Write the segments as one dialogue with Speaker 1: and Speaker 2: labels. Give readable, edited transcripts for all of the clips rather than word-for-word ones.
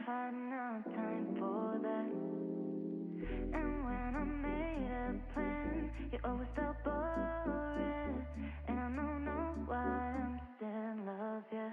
Speaker 1: had no time for that. And when I made a plan, you always felt boring. And I don't know why I'm still in love, yeah.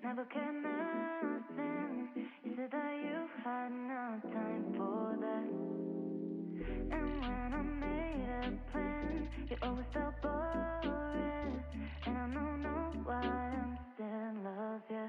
Speaker 1: Never cared nothing. You said that you had no time for that. And when I made a plan, you always felt boring. And I don't know why I'm still in love, yeah.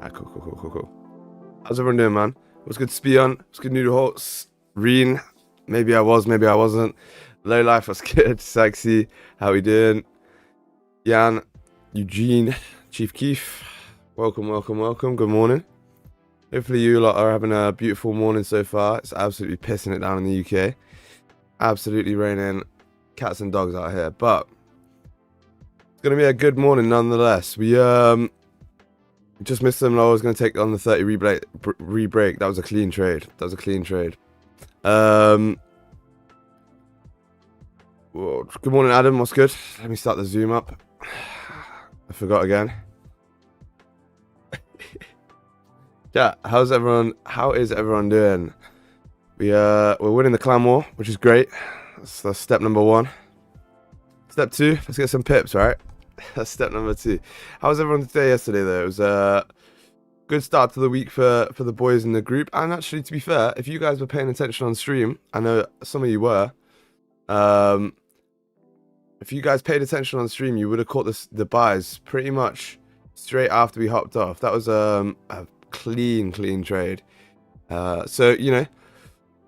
Speaker 2: Cool. How's everyone doing, man? What's good, Spion? What's good, Noodle Holtz? Reen? Maybe I was, maybe I wasn't. Low Life was good. Sexy. How we doing? Jan, Eugene, Chief Keef. Welcome. Good morning. Hopefully you lot are having a beautiful morning so far. It's absolutely pissing it down in the UK. Absolutely raining cats and dogs out here, but it's gonna be a good morning nonetheless. We just missed them. I was gonna take on the 30 re-break. That was a clean trade. Well, good morning, Adam. What's good? Let me start the zoom up. I forgot again. Yeah, how is everyone doing? We're winning the clan war, which is great. That's step number 1. Step 2, let's get some pips, right? That's step number 2. How was everyone's day yesterday, though? It was a good start to the week for the boys in the group. And actually, to be fair, if you guys were paying attention on stream, I know some of you were. If you guys paid attention on stream, you would have caught the buys pretty much straight after we hopped off. That was a clean trade. So, you know,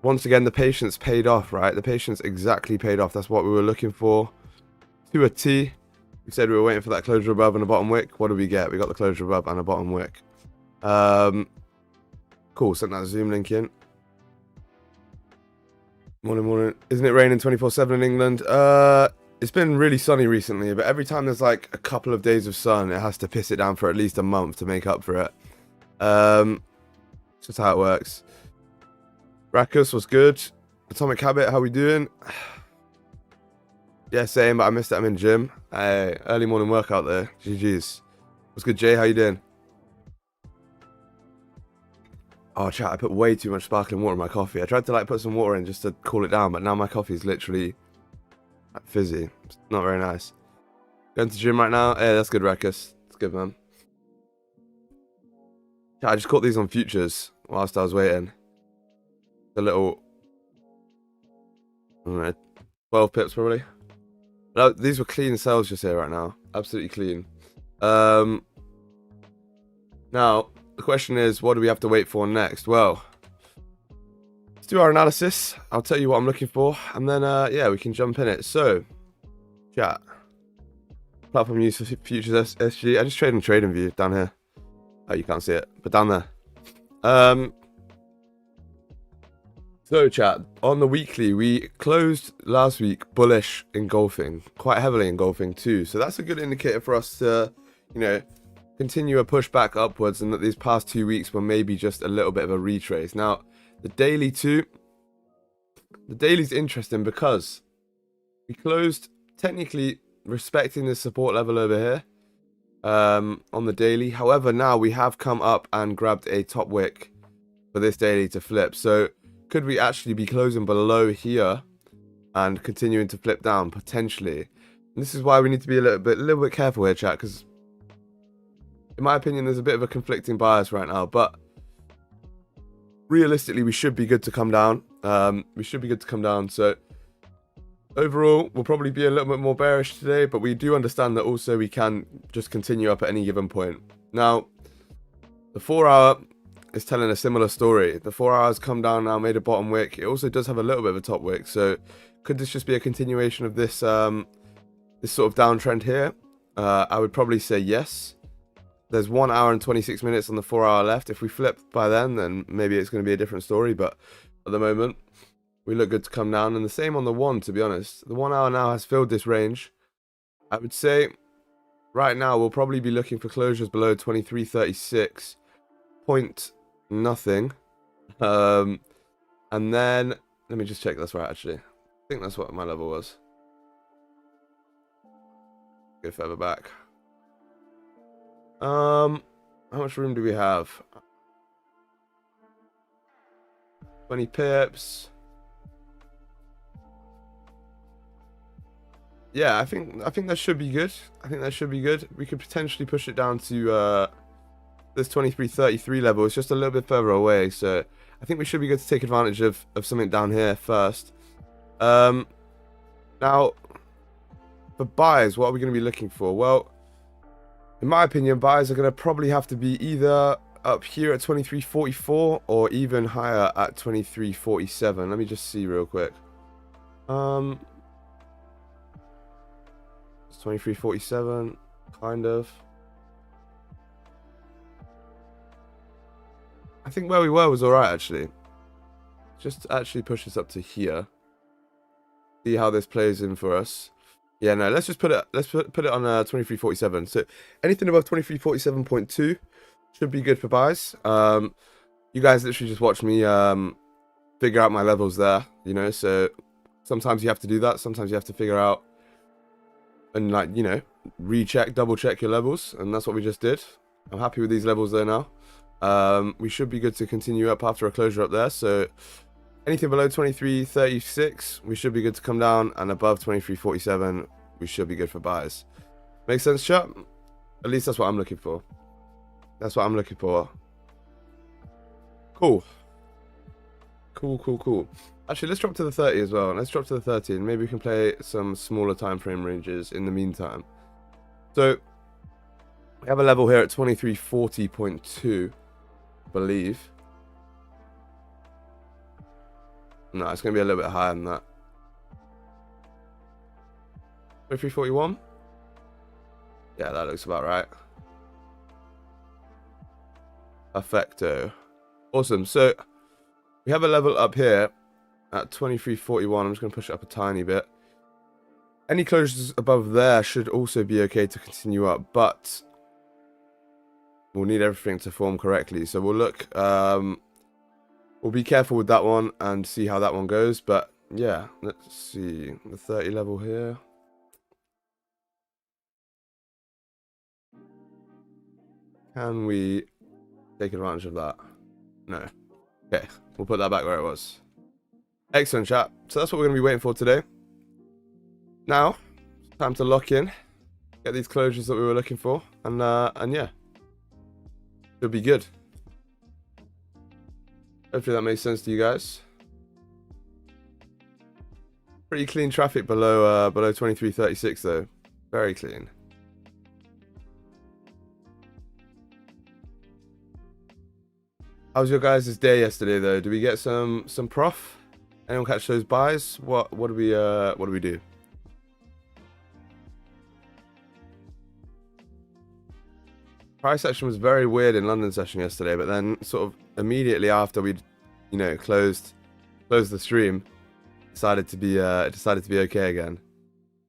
Speaker 2: once again, the patience paid off, right? The patience exactly paid off. That's what we were looking for to a T. We said we were waiting for that closure above and a bottom wick. What did we get? We got the closure above and a bottom wick. Cool, sent that Zoom link in. Morning. Isn't it raining 24/7 in England? It's been really sunny recently, but every time there's like a couple of days of sun, it has to piss it down for at least a month to make up for it. It's just how it works. Rakus was good. Atomic Habit, how we doing? Yeah, same, but I missed it. I'm in gym. Early morning workout there. GG's. What's good, Jay? How you doing? Oh, chat, I put way too much sparkling water in my coffee. I tried to like put some water in just to cool it down, but now my coffee is literally fizzy. It's not very nice. Going to gym right now? Yeah, that's good, Rakus. That's good, man. Yeah, I just caught these on futures whilst I was waiting. A little, I don't know, 12 pips probably. But these were clean sells just here right now. Absolutely clean. Now, the question is, what do we have to wait for next? Well, let's do our analysis. I'll tell you what I'm looking for, and then yeah, we can jump in it. So, chat. Platform use for futures SG. I just trade on TradingView down here. Oh, you can't see it, but down there. So, chat, on the weekly, we closed last week bullish engulfing, quite heavily engulfing too. So that's a good indicator for us to, you know, continue a push back upwards, and that these past 2 weeks were maybe just a little bit of a retrace. Now, the daily too. The daily's interesting because we closed technically respecting the support level over here on the daily. However, now we have come up and grabbed a top wick for this daily to flip. So could we actually be closing below here and continuing to flip down potentially? And this is why we need to be a little bit careful here, chat, because in my opinion, there's a bit of a conflicting bias right now, but realistically, we should be good to come down. So overall, we'll probably be a little bit more bearish today, but we do understand that also we can just continue up at any given point. Now, the 4 hour is telling a similar story. The 4 hours come down now, made a bottom wick. It also does have a little bit of a top wick. So could this just be a continuation of this this sort of downtrend here? I would probably say yes. There's 1 hour and 26 minutes on the 4 hour left. If we flip by then maybe it's going to be a different story. But at the moment, we look good to come down. And the same on the 1, to be honest. The 1 hour now has filled this range. I would say right now we'll probably be looking for closures below 23.36. Point nothing. And then let me just check that's right. Actually, I think that's what my level was. Go further back. How much room do we have? 20 pips. Yeah, I think that should be good. We could potentially push it down to this 23.33 level. It's just a little bit further away, so I think we should be good to take advantage of something down here first. Now, for buys, what are we going to be looking for? Well, in my opinion, buys are going to probably have to be either up here at 23.44 or even higher at 23.47? Let me just see real quick. It's 23.47, kind of. I think where we were was alright, actually. Just actually push this up to here. See how this plays in for us. Yeah, no, let's just put it on 23.47. So anything above 23.47.2 should be good for buys. You guys literally just watched me figure out my levels there, you know, so sometimes you have to do that. Sometimes you have to figure out and, like, you know, recheck, double check your levels, and that's what we just did. I'm happy with these levels there now. We should be good to continue up after a closure up there. So anything below 23.36, we should be good to come down, and above 23.47, we should be good for buys. Make sense, chat? At least that's what I'm looking for. That's what I'm looking for. Cool. Cool. Actually, let's drop to the 30 as well. Let's drop to the 30, and maybe we can play some smaller time frame ranges in the meantime. So we have a level here at 23.40.2, I believe. No, it's going to be a little bit higher than that. 23.41? Yeah, that looks about right. Perfecto. Awesome. So we have a level up here at 23.41. I'm just going to push it up a tiny bit. Any closures above there should also be okay to continue up, but we'll need everything to form correctly. So we'll look... we'll be careful with that one and see how that one goes. But yeah, let's see. The 30 level here. Can we take advantage of that? No. Okay, we'll put that back where it was. Excellent, chat. So that's what we're going to be waiting for today. Now, it's time to lock in. Get these closures that we were looking for. And yeah. It'll be good. Hopefully that makes sense to you guys. Pretty clean traffic below 23.36 though. Very clean. How was your guys' day yesterday though? Did we get some prof? Anyone catch those buys? What do we do? Price action was very weird in London session yesterday, but then sort of immediately after we'd, you know, closed the stream, decided to be okay again.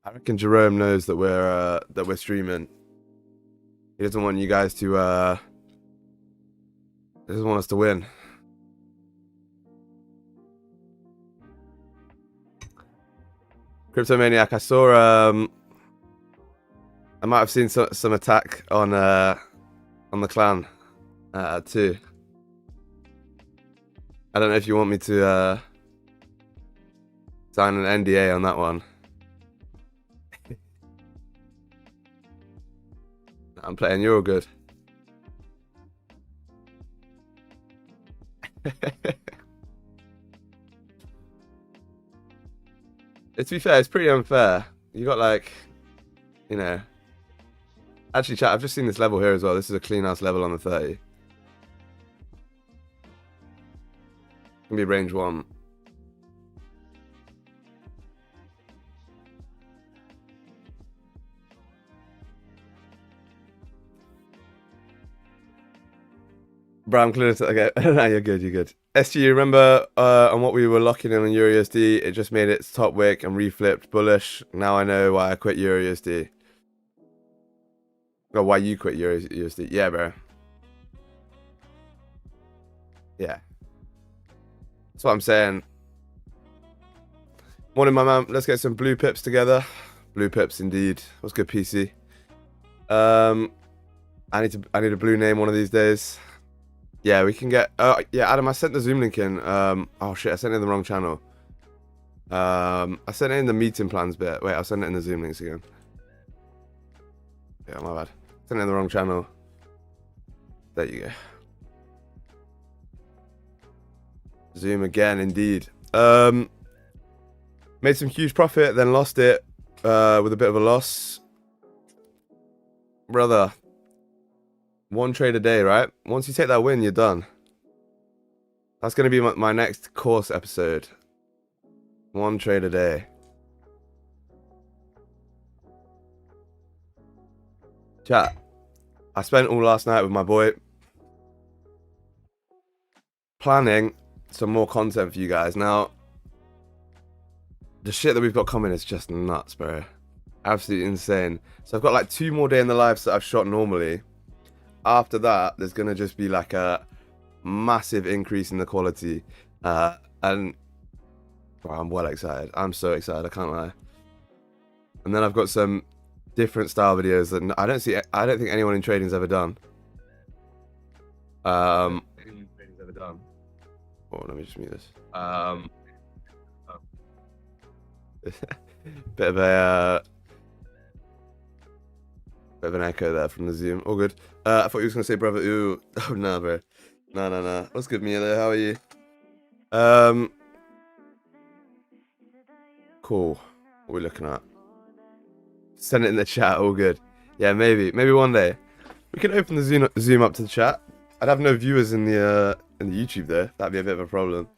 Speaker 2: I reckon Jerome knows that we're streaming. He doesn't want you guys to he doesn't want us to win. Cryptomaniac, I saw I might have seen some attack on the clan too. I don't know if you want me to sign an NDA on that one. I'm playing, you're all good. To be fair, it's pretty unfair. You got, like, you know. Actually, chat, I've just seen this level here as well. This is a clean ass level on the 30. Can be range 1. Bro, I'm clear. Okay, no, you're good. SG, you remember on what we were locking in on EURUSD? It just made its top wick and reflipped bullish. Now I know why I quit EURUSD. Or why you quit EURUSD. Yeah, bro. Yeah. That's what I'm saying. Morning, my man. Let's get some blue pips together. Blue pips, indeed. What's good, PC? I need a blue name one of these days. Yeah, we can get... yeah, Adam, I sent the Zoom link in. Oh, shit, I sent it in the wrong channel. I sent it in the meeting plans bit. Wait, I'll send it in the Zoom links again. Yeah, my bad. Sent it in the wrong channel. There you go. Zoom again, indeed. Made some huge profit, then lost it with a bit of a loss. Brother. 1 trade a day, right? Once you take that win, you're done. That's going to be my next course episode. 1 trade a day. Chat. I spent all last night with my boy planning some more content for you guys. Now, the shit that we've got coming is just nuts, bro. Absolutely insane. So I've got like 2 more day in the lives that I've shot normally. After that, there's going to just be like a massive increase in the quality. And bro, I'm well excited. I'm so excited, I can't lie. And then I've got some different style videos that I don't think anyone in trading's ever done. Oh, let me just mute this. Bit of an echo there from the Zoom. All good. I thought you was gonna say brother. Ooh. Oh no, bro. No. What's good, Milo? How are you? Cool. What are we looking at? Send it in the chat. All good. Yeah, maybe one day we can open the Zoom up to the chat. I'd have no viewers in the YouTube though. That'd be a bit of a problem.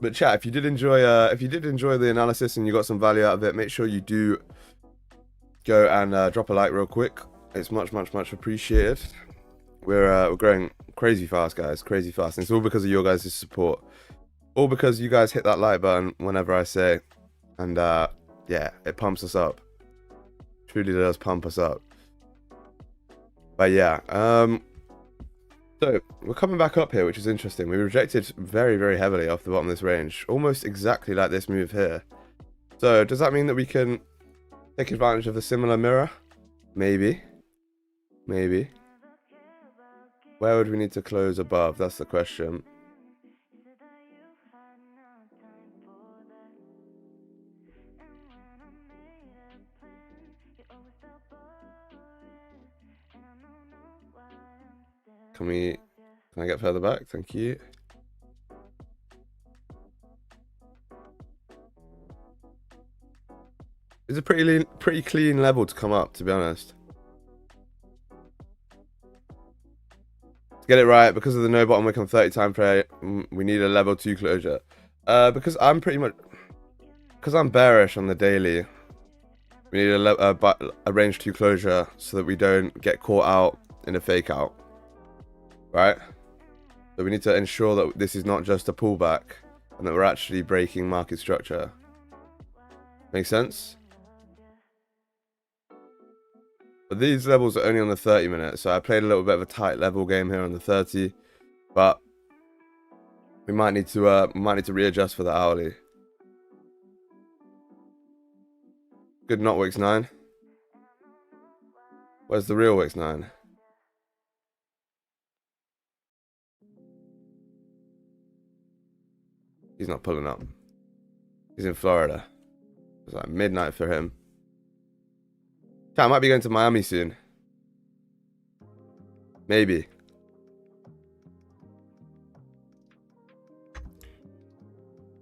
Speaker 2: But chat, if you did enjoy the analysis and you got some value out of it, make sure you do go and drop a like real quick. It's much appreciated. We're growing crazy fast, guys, crazy fast. And it's all because of your guys' support. All because you guys hit that like button whenever I say, and yeah, it pumps us up. Truly does pump us up. But yeah, so we're coming back up here, which is interesting. We rejected very heavily off the bottom of this range, almost exactly like this move here. So does that mean that we can take advantage of the similar mirror? Maybe. Where would we need to close above? That's the question. Can I get further back? Thank you. It's a pretty clean level to come up, to be honest. To get it right, because of the no bottom wick on 30 time frame, we need a level 2 closure. Because I'm bearish on the daily, we need a range 2 closure so that we don't get caught out in a fake out. Right? So we need to ensure that this is not just a pullback and that we're actually breaking market structure. Make sense? But these levels are only on the 30 minute, so I played a little bit of a tight level game here on the 30, but we might need to readjust for the hourly. Good, not Wix 9. Where's the real Wix 9? He's not pulling up. He's in Florida. It's like midnight for him. I might be going to Miami soon. Maybe.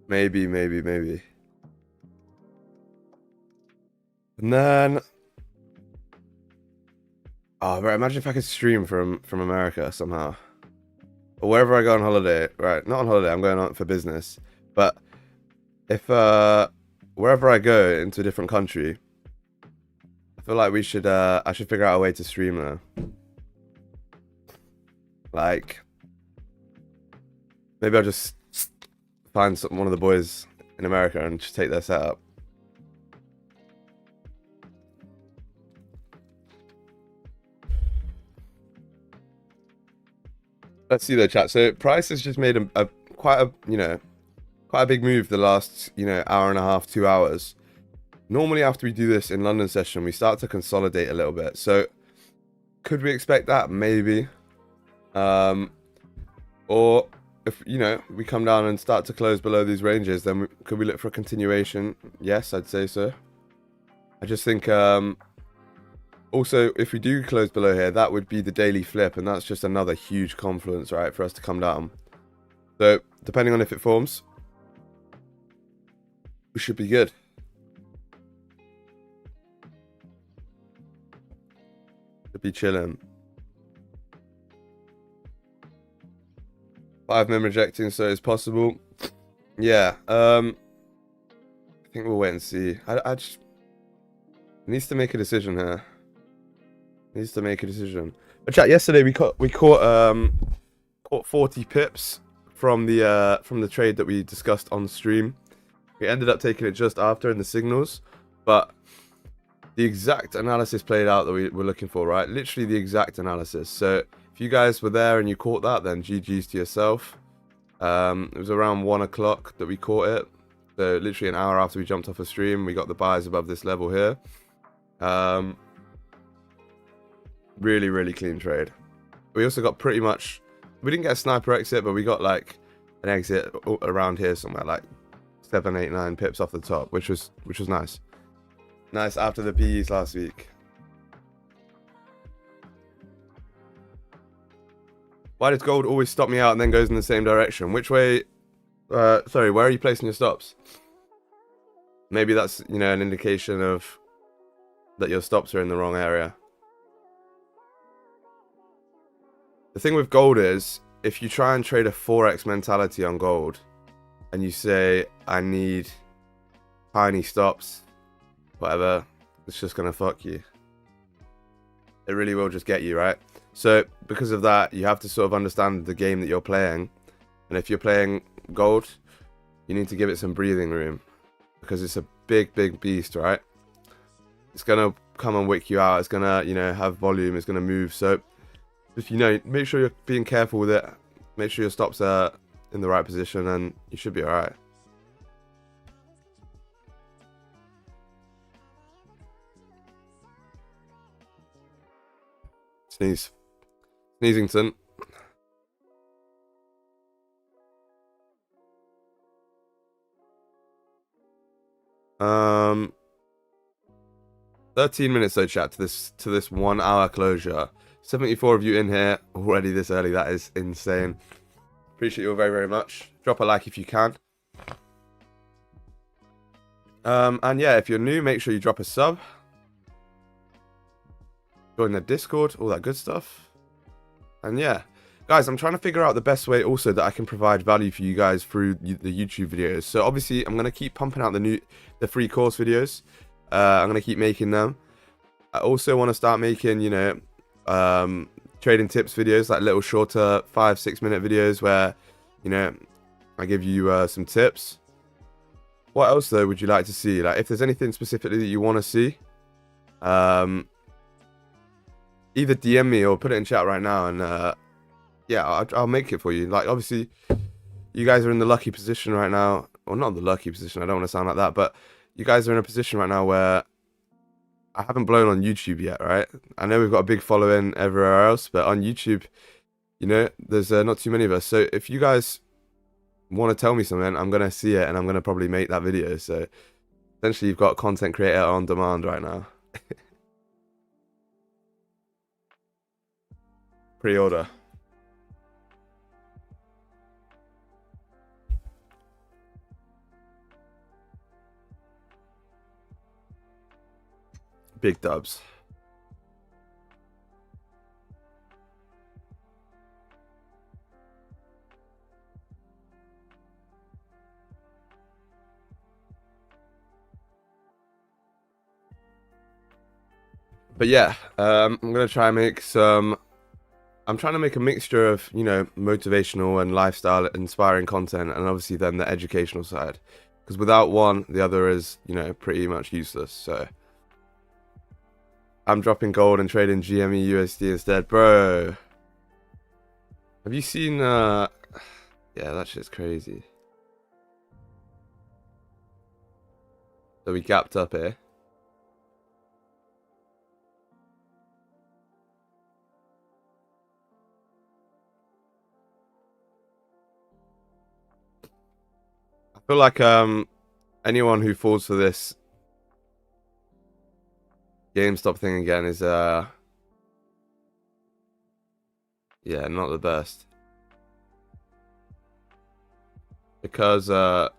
Speaker 2: Maybe. And then, oh, bro, imagine if I could stream from America somehow. Or wherever I go on holiday. Right, not on holiday, I'm going on for business. But if wherever I go into a different country, I feel like I should figure out a way to stream there. Like, maybe I'll just find one of the boys in America and just take their setup. Let's see though, chat. So price has just made quite a big move the last hour and a half, 2 hours. Normally after we do this in London session, we start to consolidate a little bit. So could we expect that? Maybe. Or if we come down and start to close below these ranges, then could we look for a continuation? Yes, I'd say so. I just think also, if we do close below here, that would be the daily flip, and that's just another huge confluence, right, for us to come down. So, depending on if it forms, we should be good. Should be chilling. 5 min rejecting, so it's possible. Yeah. I think we'll wait and see. I just needs to make a decision here. Needs to make a decision. But chat, yesterday we caught 40 pips from the trade that we discussed on stream. We ended up taking it just after in the signals, but the exact analysis played out that we were looking for, right? Literally the exact analysis. So if you guys were there and you caught that, then GG's to yourself. It was around 1 o'clock that we caught it. So literally an hour after we jumped off a stream, we got the buys above this level here. Really, really clean trade. We also got pretty much, we didn't get a sniper exit, but we got like an exit around here somewhere, like 7, 8, 9 pips off the top, which was nice. Nice after the PEs last week. Why does gold always stop me out and then goes in the same direction? Which way? Sorry, where are you placing your stops? Maybe that's, you know, an indication of that your stops are in the wrong area. The thing with gold is, if you try and trade a Forex mentality on gold, and you say, I need tiny stops, whatever, it's just going to fuck you. It really will just get you, right? So, because of that, you have to sort of understand the game that you're playing. And if you're playing gold, you need to give it some breathing room. Because it's a big, big beast, right? It's going to come and wick you out. It's going to, you know, have volume. It's going to move. So, if you know, make sure you're being careful with it. Make sure your stops are in the right position and you should be alright. Sneezington. Um, 13 minutes though, chat, to this 1 hour closure. 74 of you in here already this early. That is insane. Appreciate you all very, very much. Drop a like if you can. And yeah, if you're new, make sure you drop a sub. Join the Discord, all that good stuff. And yeah, guys, I'm trying to figure out the best way also that I can provide value for you guys through the YouTube videos. So obviously, I'm going to keep pumping out the free course videos. I'm going to keep making them. I also want to start making, you know, trading tips videos, like little shorter 5-6 minute videos where, you know, I give you some tips. What else though would you like to see? Like if there's anything specifically that you want to see, either DM me or put it in chat right now, and yeah, I'll make it for you. Like obviously you guys are in the lucky position right now, or not the lucky position, I don't want to sound like that, but you guys are in a position right now where I haven't blown on YouTube yet, right? I know we've got a big following everywhere else, but on YouTube, you know, there's not too many of us. So if you guys want to tell me something, I'm going to see it and I'm going to probably make that video. So essentially you've got content creator on demand right now. Pre-order. Big dubs. But yeah, I'm gonna try and make some. I'm trying to make a mixture of, you know, motivational and lifestyle inspiring content, and obviously then the educational side. Because without one, the other is, you know, pretty much useless. So I'm dropping gold and trading GME/USD instead, bro. Have you seen? Yeah, that shit's crazy. So we gapped up here. I feel like anyone who falls for this GameStop thing again is yeah, not the best. Because I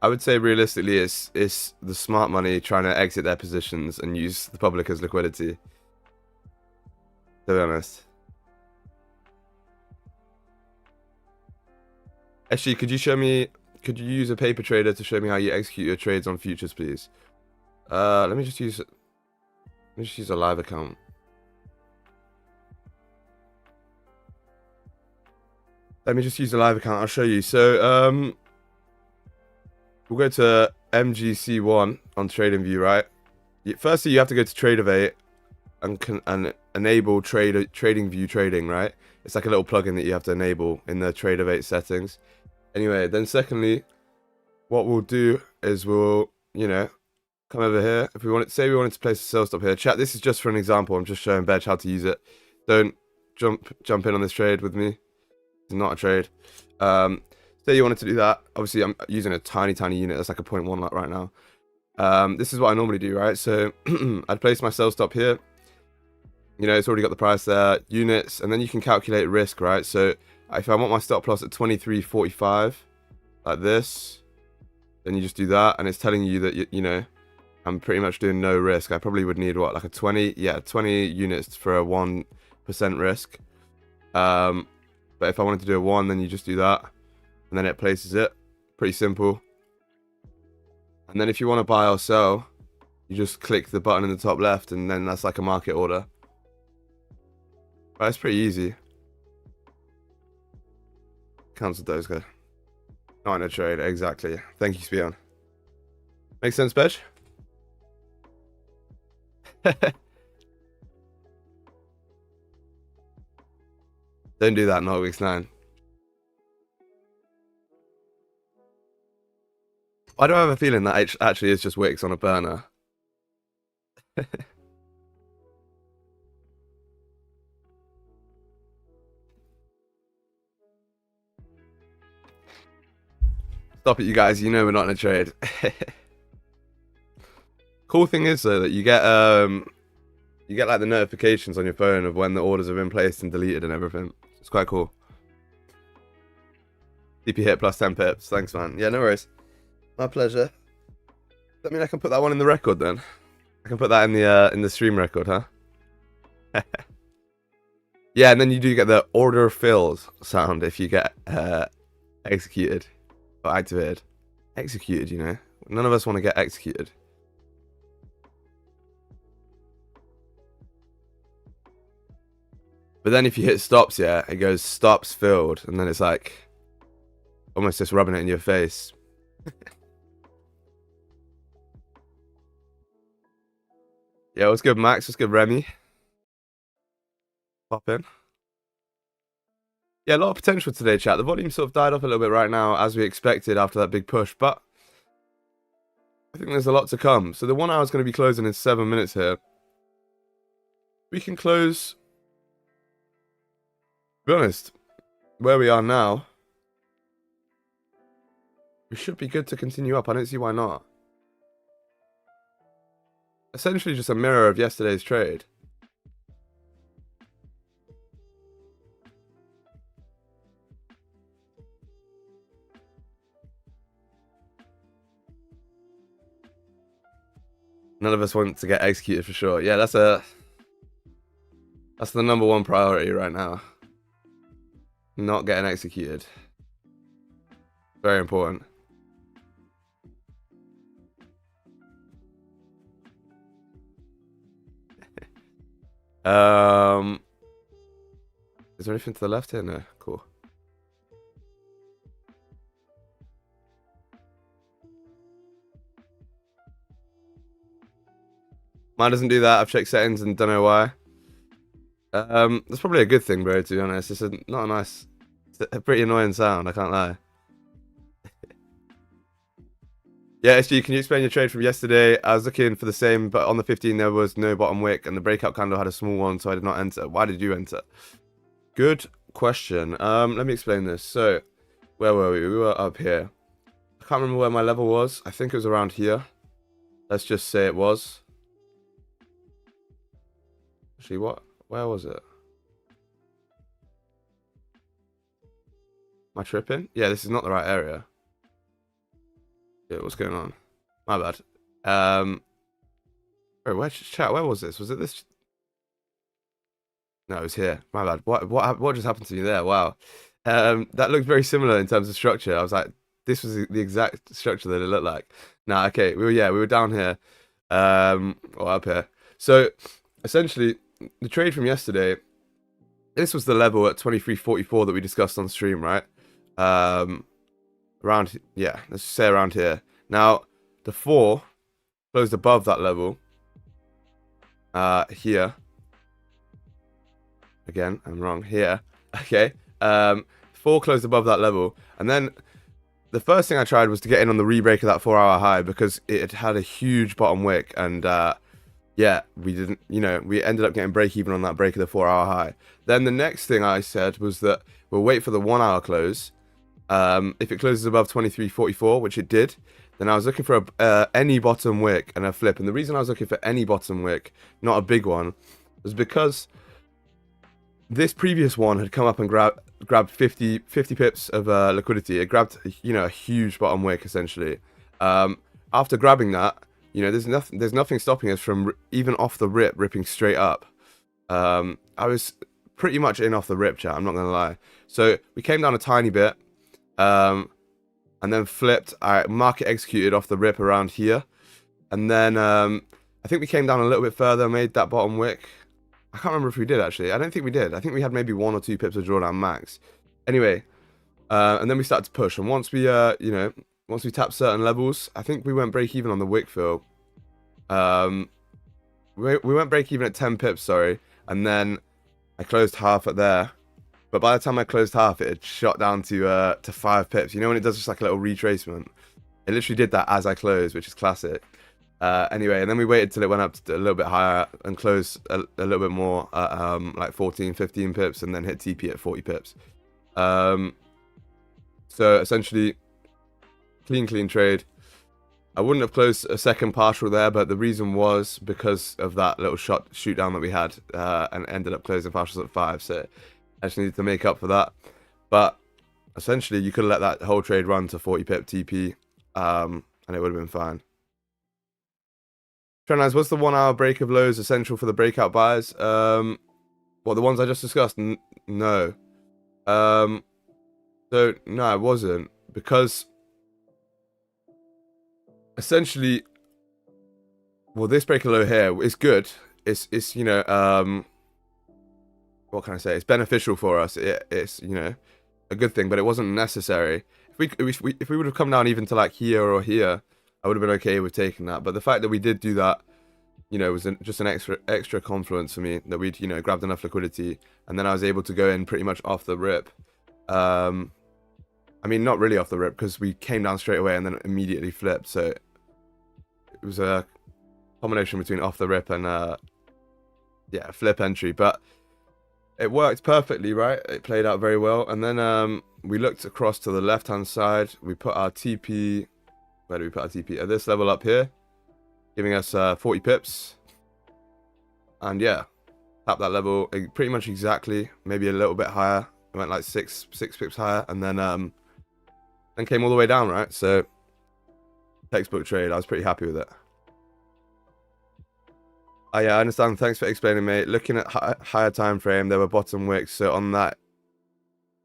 Speaker 2: would say realistically it's the smart money trying to exit their positions and use the public as liquidity, to be honest. Actually, could you use a paper trader to show me how you execute your trades on futures, please? Let me just use a live account. Let me just use a live account. I'll show you. So, we'll go to MGC1 on TradingView, right? Firstly, you have to go to Tradeovate and enable TradingView trading, right? It's like a little plugin that you have to enable in the Tradeovate settings. Anyway, then secondly, what we'll do is we'll, come over here. If we wanted to place a sell stop here, chat, this is just for an example. I'm just showing Bedge how to use it. Don't jump in on this trade with me. It's not a trade. Say you wanted to do that. Obviously, I'm using a tiny unit. That's like a 0.1 right now. This is what I normally do, right? So I'd place my sell stop here. It's already got the price there, units, and then you can calculate risk, right? So if I want my stop loss at 23.45, like this, then you just do that, and it's telling you that I'm pretty much doing no risk. I probably would need like a 20 units for a 1% risk. But if I wanted to do a 1, then you just do that, and then it places it. Pretty simple. And then if you want to buy or sell, you just click the button in the top left, and then that's like a market order. Right, it's pretty easy. Cancelled those guys. Not in a trade, exactly. Thank you, Spion. Makes sense, Bedge? Don't do that, not weeks 9. Why do I have a feeling that actually is just wicks on a burner? Stop it, you guys. We're not in a trade. Cool thing is though that you get like the notifications on your phone of when the orders have been placed and deleted and everything. It's quite cool. DP hit plus 10 pips. Thanks, man. Yeah, no worries. My pleasure. That mean I can put that one in the record then? I can put that in the stream record, huh? Yeah, and then you do get the order filled sound if you get executed or activated. Executed, None of us want to get executed. But then if you hit stops, yeah, it goes stops filled, and then it's like almost just rubbing it in your face. Yeah, what's good, Max? What's good, Remy? Pop in. Yeah, a lot of potential today, chat. The volume sort of died off a little bit right now, as we expected after that big push, but I think there's a lot to come. So the 1 hour is going to be closing in 7 minutes here. We can close, to be honest, where we are now, we should be good to continue up. I don't see why not. Essentially just a mirror of yesterday's trade. None of us want to get executed for sure. Yeah, that's the number one priority right now. Not getting executed. Very important. Is there anything to the left here? No. Cool. Mine doesn't do that. I've checked settings and don't know why. That's probably a good thing, bro, to be honest. It's not a nice... It's a pretty annoying sound, I can't lie. Yeah, SG, can you explain your trade from yesterday? I was looking for the same, but on the 15 there was no bottom wick, and the breakout candle had a small one, so I did not enter. Why did you enter? Good question. Let me explain this. So, where were we? We were up here. I can't remember where my level was. I think it was around here. Let's just say it was. Actually, what? Where was it? Am I tripping? Yeah, this is not the right area. Yeah, what's going on? My bad. Where's chat? Where was this? Was it this? No, it was here. My bad. What just happened to me there? Wow. That looked very similar in terms of structure. I was like, this was the exact structure that it looked like. Now, okay, we were down here, or up here. So essentially, the trade from yesterday, this was the level at 23.44 that we discussed on stream, right? Around, yeah, let's say around here. Now, the 4 closed above that level. Here. Again, I'm wrong. Here. Okay. 4 closed above that level. And then the first thing I tried was to get in on the rebreak of that 4-hour high because it had a huge bottom wick. And yeah, we didn't, we ended up getting break even on that break of the 4-hour high. Then the next thing I said was that we'll wait for the 1-hour close. If it closes above 23.44, which it did, then I was looking for any bottom wick and a flip. And the reason I was looking for any bottom wick, not a big one, was because this previous one had come up and grabbed 50 pips of liquidity. It grabbed, a huge bottom wick essentially. After grabbing that, there's nothing stopping us from even off the rip ripping straight up. I was pretty much in off the rip, chat. I'm not gonna lie. So we came down a tiny bit, and then flipped. Market executed off the rip around here, and then I think we came down a little bit further, made that bottom wick. I can't remember if we did, actually. I don't think we did. I think we had maybe 1 or 2 pips of drawdown max. Anyway, and then we started to push. And once we, once we tapped certain levels, I think we went break even on the wick fill. We went break even at 10 pips, sorry. And then I closed half at there. But by the time I closed half, it had shot down to 5 pips. You know when it does just like a little retracement? It literally did that as I closed, which is classic. Anyway, and then we waited till it went up to a little bit higher and closed a little bit more at like 14, 15 pips and then hit TP at 40 pips. So essentially, clean trade. I wouldn't have closed a second partial there, but the reason was because of that little shoot down that we had and ended up closing partials at 5. So I just needed to make up for that. But essentially, you could have let that whole trade run to 40 pip TP and it would have been fine. Trendlines, was the 1-hour break of lows essential for the breakout buys? The ones I just discussed? No. So, no, it wasn't. Because, essentially, well, this break of low here is good. It's what can I say? It's beneficial for us. It's, a good thing, but it wasn't necessary. If we would have come down even to like here or here, I would have been okay with taking that. But the fact that we did do that, was just an extra confluence for me that we'd, grabbed enough liquidity. And then I was able to go in pretty much off the rip. I mean, not really off the rip because we came down straight away and then immediately flipped. So it was a combination between off the rip and, flip entry. But it worked perfectly, right? It played out very well. And then we looked across to the left-hand side. We put our TP... Where do we put our TP? At this level up here, giving us 40 pips. And yeah, tap that level pretty much exactly, maybe a little bit higher. It went like six pips higher, and then came all the way down, right? So textbook trade. I was pretty happy with it. Oh yeah, I understand. Thanks for explaining, mate. Looking at higher time frame, there were bottom wicks. So on that,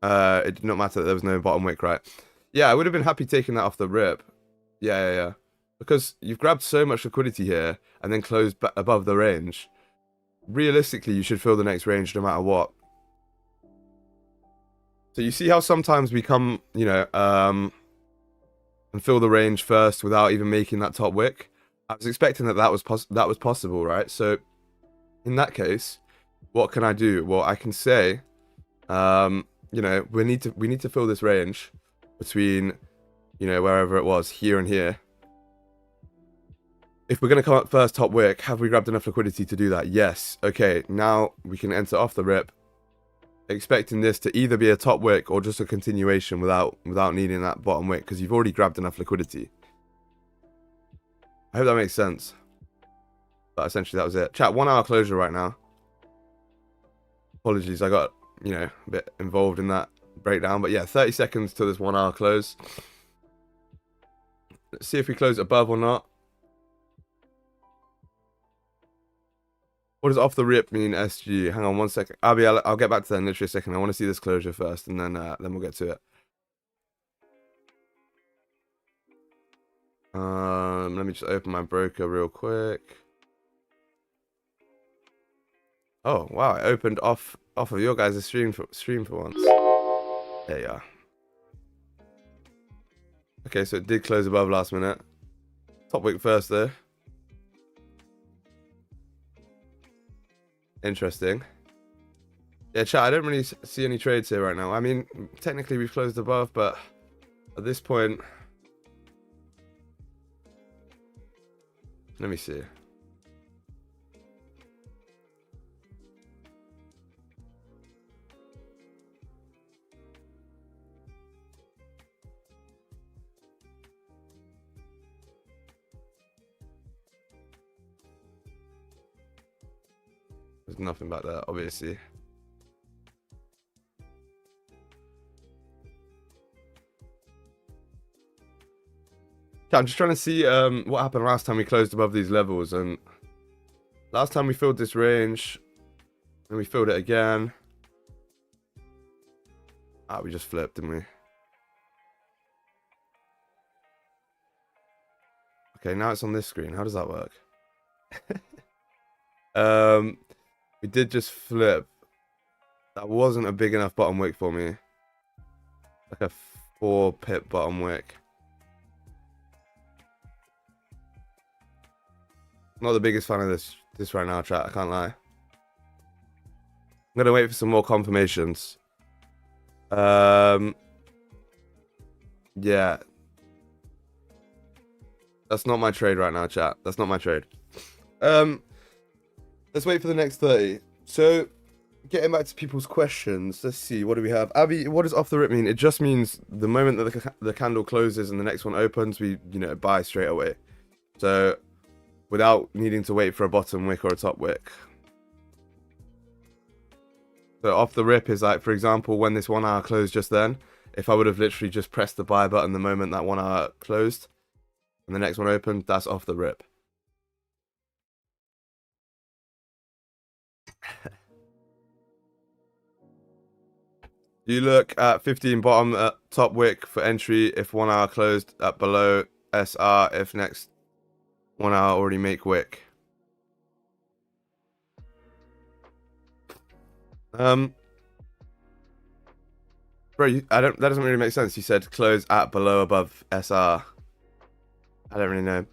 Speaker 2: it did not matter that there was no bottom wick, right? Yeah, I would have been happy taking that off the rip. Yeah. Because you've grabbed so much liquidity here and then closed above the range. Realistically, you should fill the next range no matter what. So you see how sometimes we come, and fill the range first without even making that top wick? I was expecting that was possible, right? So in that case, what can I do? Well, I can say, we need to fill this range between, wherever it was, here and here. If we're going to come up first top wick, have we grabbed enough liquidity to do that? Yes. Okay, now we can enter off the rip, expecting this to either be a top wick or just a continuation without needing that bottom wick, because you've already grabbed enough liquidity. I hope that makes sense. But essentially that was it. Chat, 1 hour closure right now. Apologies, I got, a bit involved in that breakdown. But yeah, 30 seconds to this 1 hour close. Let's see if we close above or not. What does off the rip mean, SG? Hang on 1 second. I'll get back to that in literally a second. I want to see this closure first, and then we'll get to it. Let me just open my broker real quick. Oh wow, I opened off of your guys' stream for once. There you are. Okay, so it did close above last minute. Top wick first though. Interesting. Yeah, chat, I don't really see any trades here right now. I mean, technically we've closed above, but at this point, let me see. There's nothing back there, obviously. Yeah, I'm just trying to see what happened last time we closed above these levels. And last time we filled this range, and we filled it again. Ah, we just flipped, didn't we? Okay, now it's on this screen. How does that work? We did just flip. That wasn't a big enough bottom wick for me. Like a 4 pip bottom wick. Not the biggest fan of this right now, chat. I can't lie. I'm gonna wait for some more confirmations. Yeah. That's not my trade right now, chat. That's not my trade. Let's wait for the next 30. So, getting back to people's questions, let's see, what do we have? Abby, what does off the rip mean? It just means the moment that the candle closes and the next one opens, we, buy straight away. So, without needing to wait for a bottom wick or a top wick. So, off the rip is like, for example, when this 1 hour closed just then, if I would have literally just pressed the buy button the moment that 1 hour closed, and the next one opened, that's off the rip. You look at 15 bottom top wick for entry if 1 hour closed at below SR if next 1 hour already make wick. Bro, that doesn't really make sense. You said close at below above SR. I don't really know.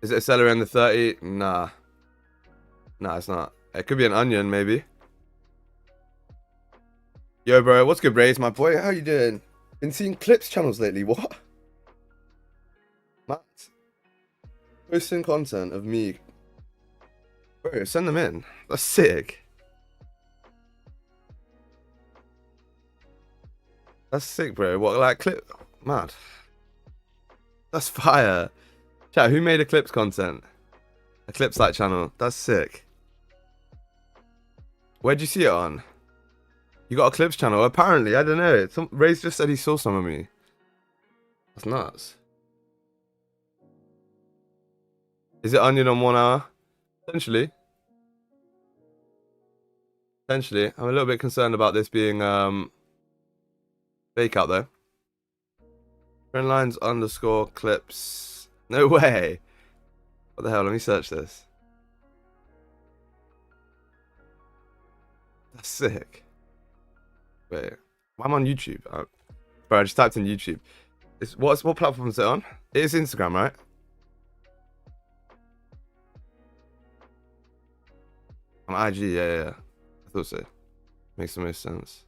Speaker 2: Is it a seller in the 30? Nah. Nah, it's not. It could be an onion, maybe. Yo, bro, what's good, Braze? My boy, how you doing? Been seeing clips channels lately, what? Matt. Posting content of me. Bro, send them in. That's sick. That's sick, bro. What, like, clip? Mad. That's fire. Chat, who made Eclipse content? Eclipse like channel. That's sick. Where'd you see it on? You got Eclipse channel? Apparently, I don't know. Ray's just said he saw some of me. That's nuts. Is it onion on 1 hour? Potentially. Potentially. I'm a little bit concerned about this being fake out though. Trend lines underscore clips. No way. What the hell? Let me search this. That's sick. Wait, I'm on YouTube. Bro, I just typed in YouTube. What platform is it on? It is Instagram, right? On IG, yeah. I thought so. Makes the most sense.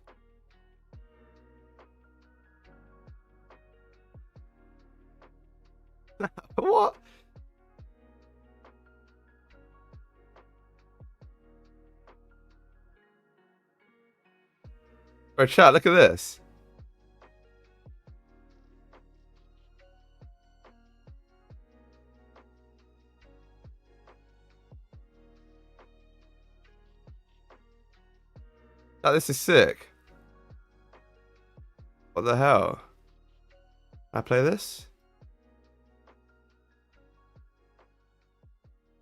Speaker 2: What? Bro, chat, look at this. Oh, this is sick. What the hell? Can I play this?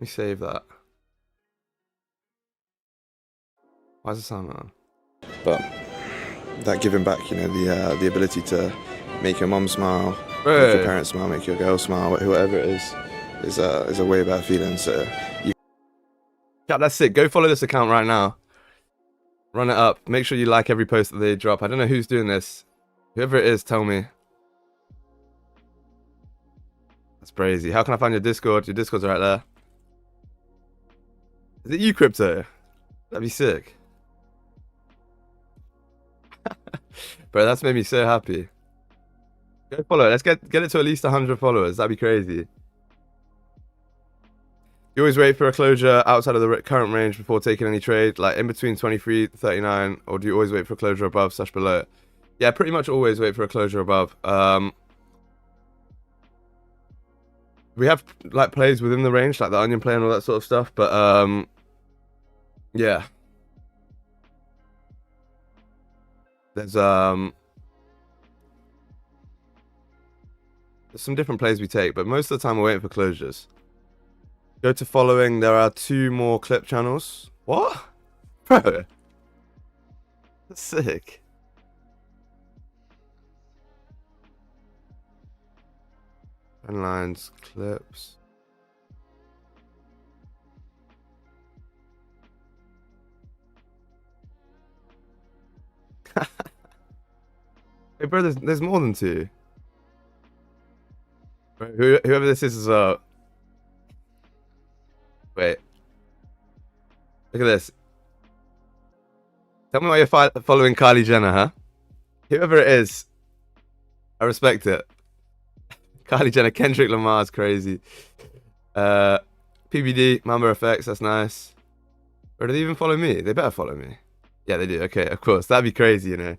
Speaker 2: Let me save that. Why does it sound on?
Speaker 3: But that giving back, you know, the ability to make your mum smile,
Speaker 2: Right.
Speaker 3: make your parents smile, make your girl smile, whoever it is a way better feeling. So you.
Speaker 2: Yeah, that's it. Go follow this account right now. Run it up. Make sure you like every post that they drop. I don't know who's doing this. Whoever it is, tell me. That's crazy. How can I find your Discord? Your Discord's right there. Is it you, Crypto? That'd be sick. Bro, that's made me so happy. Go follow it. Let's get it to at least 100 followers. That'd be crazy. You always wait for a closure outside of the current range before taking any trade, like in between 23 39, or do you always wait for a closure above / below? Yeah, pretty much always wait for a closure above. We have like plays within the range, like the onion play and all that sort of stuff, but yeah. There's some different plays we take, but most of the time we're waiting for closures. Go to following. There are 2 more clip channels. What? Bro. That's sick. Trend lines, clips. Hey, bro, there's more than 2. Bro, whoever this is wait. Look at this. Tell me why you're following Kylie Jenner, huh? Whoever it is, I respect it. Kylie Jenner, Kendrick Lamar's crazy. PBD, Mamba Effects, that's nice. Or do they even follow me? They better follow me. Yeah, they do. Okay, of course. That'd be crazy, you know.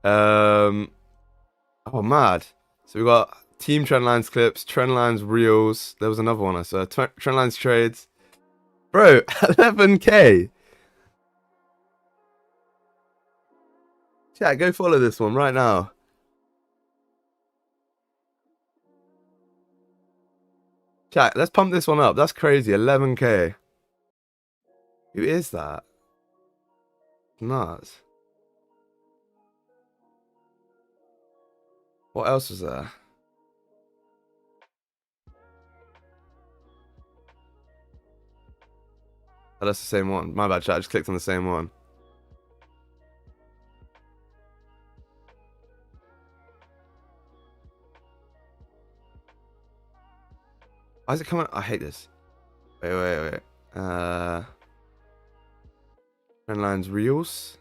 Speaker 2: Oh, mad. So we got team trendlines clips, trendlines reels. There was another one I saw. Trendlines trades. Bro, 11K. Chat, go follow this one right now. Chat, let's pump this one up. That's crazy. 11K. Who is that? Nuts. What else was there? Oh, that's the same one. My bad, chat. I just clicked on the same one. Why is it coming? I hate this. Wait. Trendlines reels.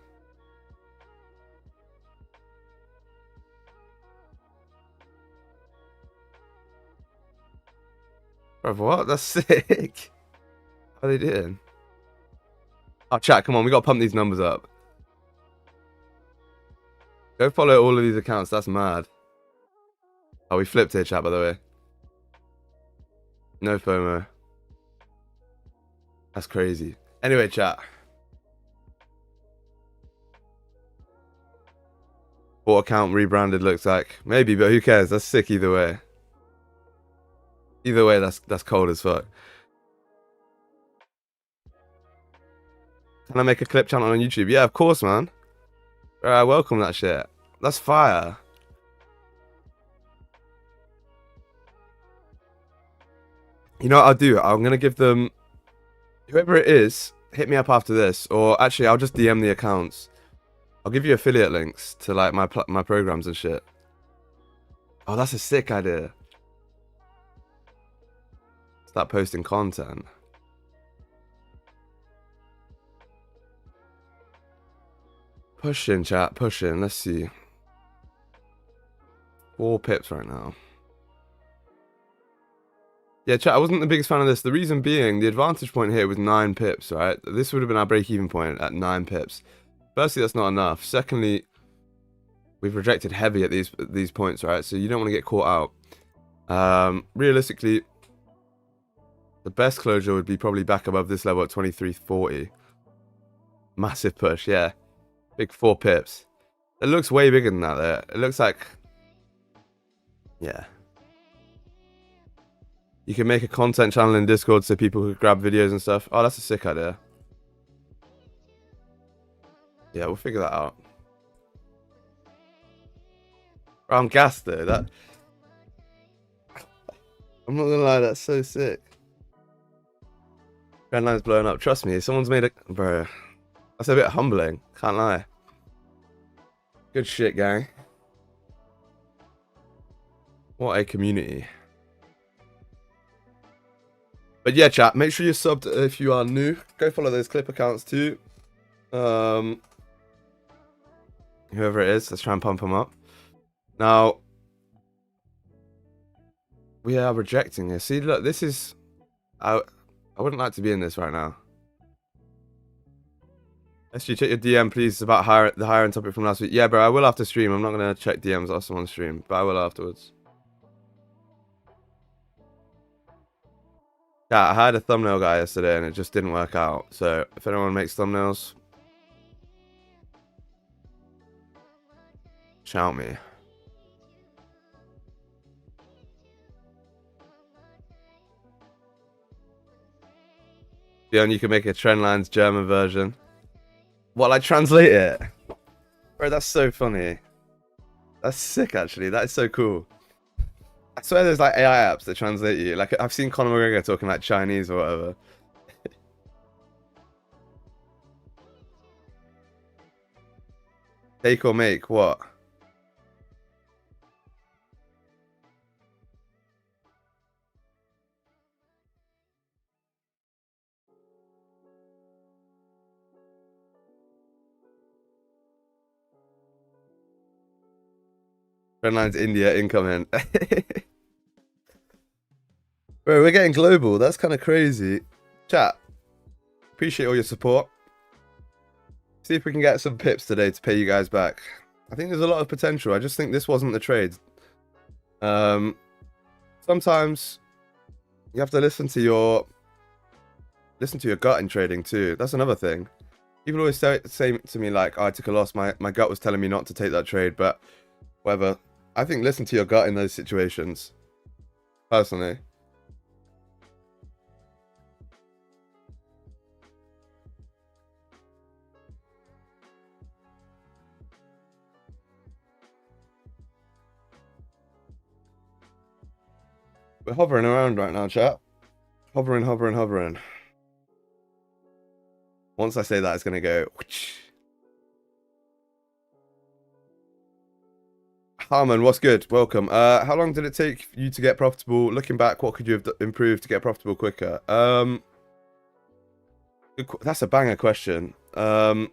Speaker 2: Bro, what? That's sick. How are they doing? Oh, chat, come on. We got to pump these numbers up. Go follow all of these accounts. That's mad. Oh, we flipped here, chat, by the way. No FOMO. That's crazy. Anyway, chat. What account rebranded looks like. Maybe, but who cares? That's sick either way. Either way, that's cold as fuck. Can I make a clip channel on YouTube? Yeah, of course, man. I welcome that shit. That's fire. You know what I'll do? I'm going to give them... Whoever it is, hit me up after this. Or actually, I'll just DM the accounts. I'll give you affiliate links to like my programs and shit. Oh, that's a sick idea. Start posting content. Push in, chat. Push in. Let's see. 4 pips right now. Yeah, chat, I wasn't the biggest fan of this. The reason being, the advantage point here was 9 pips, right? This would have been our break-even point at 9 pips. Firstly, that's not enough. Secondly, we've rejected heavy at these points, right? So you don't want to get caught out. Realistically, the best closure would be probably back above this level at 23.40. Massive push, yeah. Big 4 pips. It looks way bigger than that there. It looks like... Yeah. You can make a content channel in Discord so people could grab videos and stuff. Oh, that's a sick idea. Yeah, we'll figure that out. Bro, I'm gassed though. That I'm not gonna lie, that's so sick. Trend line's blowing up. Trust me, someone's made a bro. That's a bit humbling. Can't lie. Good shit, gang. What a community. But yeah, chat, make sure you're subbed if you are new. Go follow those clip accounts too. Whoever it is, let's try and pump them up. Now, we are rejecting this. See, look, this is... I wouldn't like to be in this right now. SG, check your DM, please. It's about the higher end topic from last week. Yeah, bro, I will after stream. I'm not going to check DMs after someone's stream, but I will afterwards. Yeah, I had a thumbnail guy yesterday and it just didn't work out. So if anyone makes thumbnails, shout me. Yeah, and you can make a Trendlines German version. What, like translate it? Bro, that's so funny. That's sick, actually. That is so cool. I swear there's like AI apps that translate you. Like, I've seen Conor McGregor talking like Chinese or whatever. Take or make, what? Trendlines India incoming. Bro, we're getting global. That's kind of crazy. Chat, appreciate all your support. See if we can get some pips today to pay you guys back. I think there's a lot of potential. I just think this wasn't the trade. Sometimes you have to listen to your gut in trading too. That's another thing. People always say to me like, oh, I took a loss. My gut was telling me not to take that trade, but whatever. I think listen to your gut in those situations. Personally. We're hovering around right now, chat. Hovering, hovering, hovering. Once I say that, it's going to go... Harmon, what's good? Welcome. How long did it take you to get profitable? Looking back, what could you have improved to get profitable quicker? That's a banger question. Well,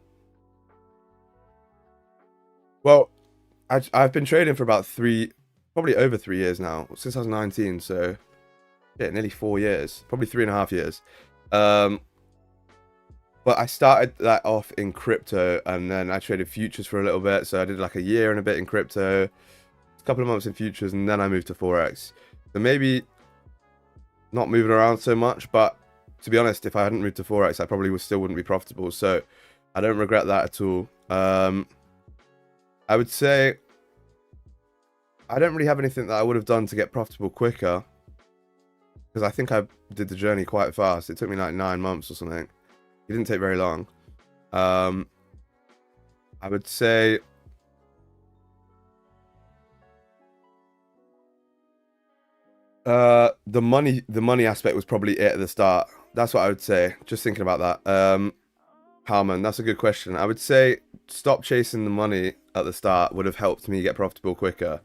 Speaker 2: I've been trading for about probably over 3 years now, since I was 19, so yeah, nearly 4 years, probably 3.5 years. But I started that off in crypto, and then I traded futures for a little bit, so I did like a year and a bit in crypto, a couple of months in futures, and then I moved to Forex. So maybe not moving around so much, but to be honest, if I hadn't moved to Forex, I probably still wouldn't be profitable, so I don't regret that at all. I would say I don't really have anything that I would have done to get profitable quicker, because I think I did the journey quite fast. It took me like 9 months or something. It didn't take very long. I would say the money aspect was probably it at the start. That's what I would say. Just thinking about that. Harmon, that's a good question. I would say stop chasing the money at the start would have helped me get profitable quicker.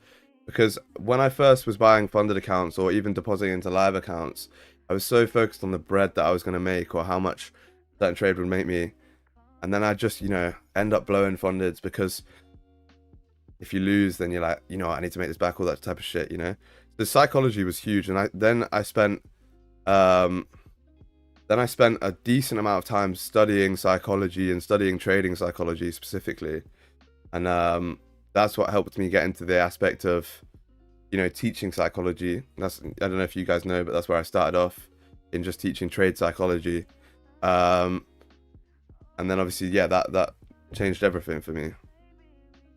Speaker 2: Because when I first was buying funded accounts or even depositing into live accounts, I was so focused on the bread that I was going to make or how much certain trade would make me. And then I just, end up blowing fundeds, because if you lose, then you're like, I need to make this back, all that type of shit, The psychology was huge. And then I spent a decent amount of time studying psychology and studying trading psychology specifically. And that's what helped me get into the aspect of, teaching psychology. I don't know if you guys know, but that's where I started off, in just teaching trade psychology. And then obviously, yeah, that changed everything for me.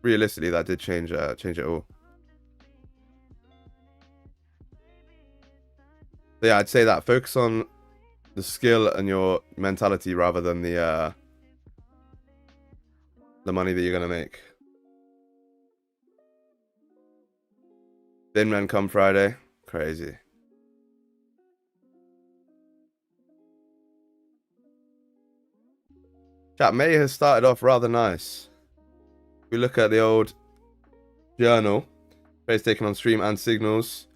Speaker 2: Realistically, that did change it all. So yeah, I'd say that focus on the skill and your mentality rather than the the money that you're going to make. Thin men come Friday. Crazy. Chat, May has started off rather nice. If we look at the old journal, trades taken on stream and signals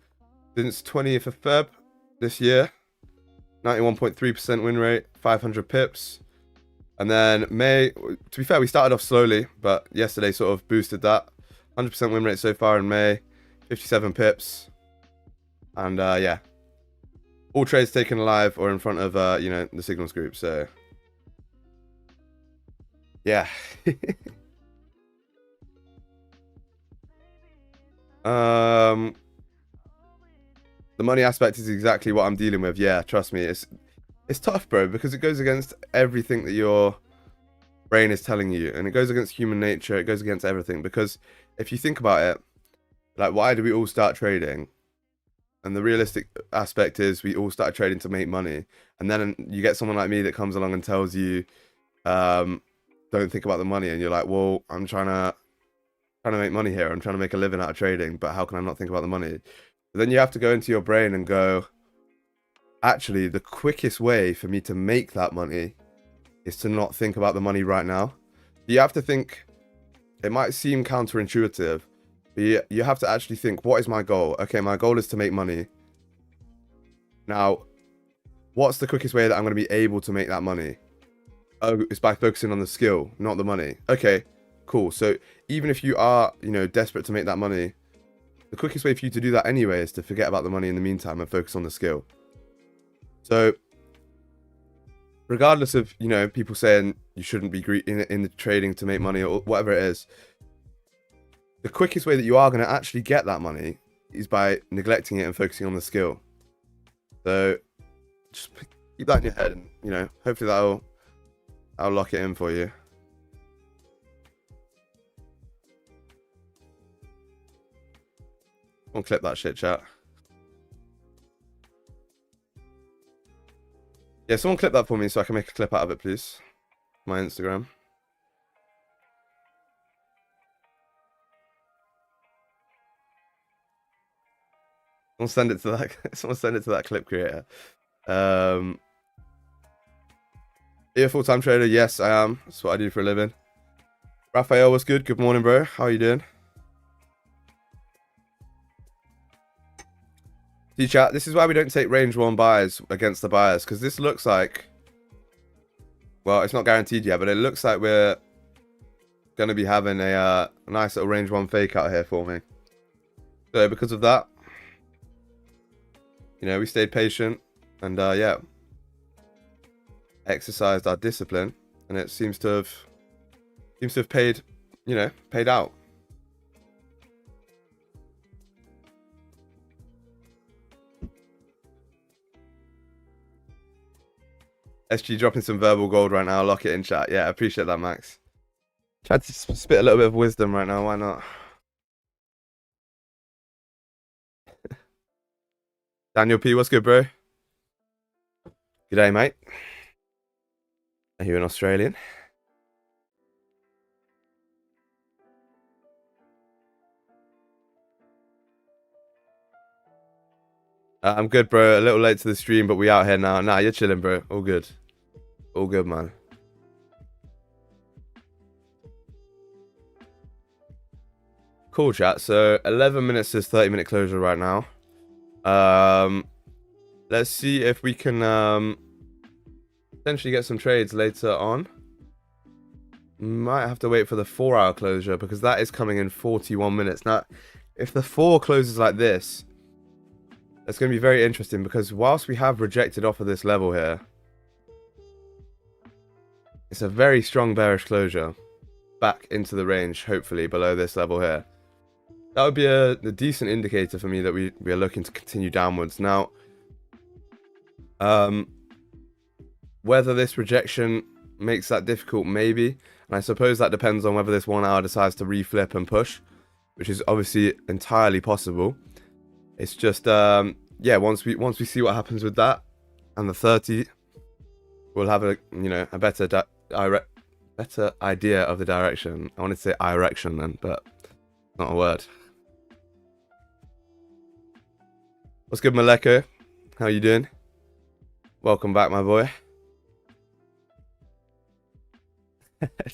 Speaker 2: since 20th of Feb this year, 91.3% win rate, 500 pips. And then May, to be fair, we started off slowly, but yesterday sort of boosted that. 100% win rate so far in May, 57 pips. And yeah, all trades taken live or in front of, you know, the signals group. So yeah. The money aspect is exactly what I'm dealing with. Yeah, trust me, it's tough, bro, because it goes against everything that your brain is telling you, and it goes against human nature. It goes against everything, because if you think about it, like, why do we all start trading? And the realistic aspect is we all started trading to make money, and then you get someone like me that comes along and tells you, don't think about the money, and you're like, well, I'm trying to make money here. I'm trying to make a living out of trading, but how can I not think about the money? But then you have to go into your brain and go, actually, the quickest way for me to make that money is to not think about the money right now. You have to think, it might seem counterintuitive, but you have to actually think, what is my goal? Okay, my goal is to make money. Now, what's the quickest way that I'm going to be able to make that money? Oh, it's by focusing on the skill, not the money. Okay, cool. So even if you are, you know, desperate to make that money, the quickest way for you to do that anyway is to forget about the money in the meantime and focus on the skill. So regardless of, you know, people saying you shouldn't be in the trading to make money or whatever it is, the quickest way that you are going to actually get that money is by neglecting it and focusing on the skill. So just keep that in your head, and, you know, hopefully I'll lock it in for you. I'll clip that shit, chat. Yeah, someone clip that for me so I can make a clip out of it, please. My Instagram. Someone send it to that. Someone send it to that clip creator. Are you a full-time trader? Yes, I am. That's what I do for a living. Raphael, what's good? Good morning, bro. How are you doing? See, chat, this is why we don't take range one buys against the buyers, because this looks like, well, it's not guaranteed yet, but it looks like we're going to be having a nice little range one fake out here for me. So because of that, you know, we stayed patient and yeah, exercised our discipline, and it seems to have paid, you know, paid out. SG dropping some verbal gold right now. Lock it in, chat. Yeah, I appreciate that, Max. Tried to spit a little bit of wisdom right now. Why not? Daniel P, what's good, bro? G'day, mate. Are you an Australian? I'm good, bro. A little late to the stream, but we out here now. Nah, you're chilling, bro. All good. All good, man. Cool, chat. So 11 minutes is 30-minute closure right now. Let's see if we can potentially get some trades later on. Might have to wait for the 4-hour closure, because that is coming in 41 minutes. Now, if the 4 closes like this, it's going to be very interesting, because whilst we have rejected off of this level here, it's a very strong bearish closure back into the range, hopefully below this level here. That would be a decent indicator for me that we are looking to continue downwards. Now, whether this rejection makes that difficult, maybe. And I suppose that depends on whether this 1 hour decides to reflip and push, which is obviously entirely possible. It's just, yeah, once we see what happens with that and the 30, we'll have a, you know, a better better idea of the direction. I wanted to say erection then, but not a word. What's good, Maleko? How you doing? Welcome back, my boy.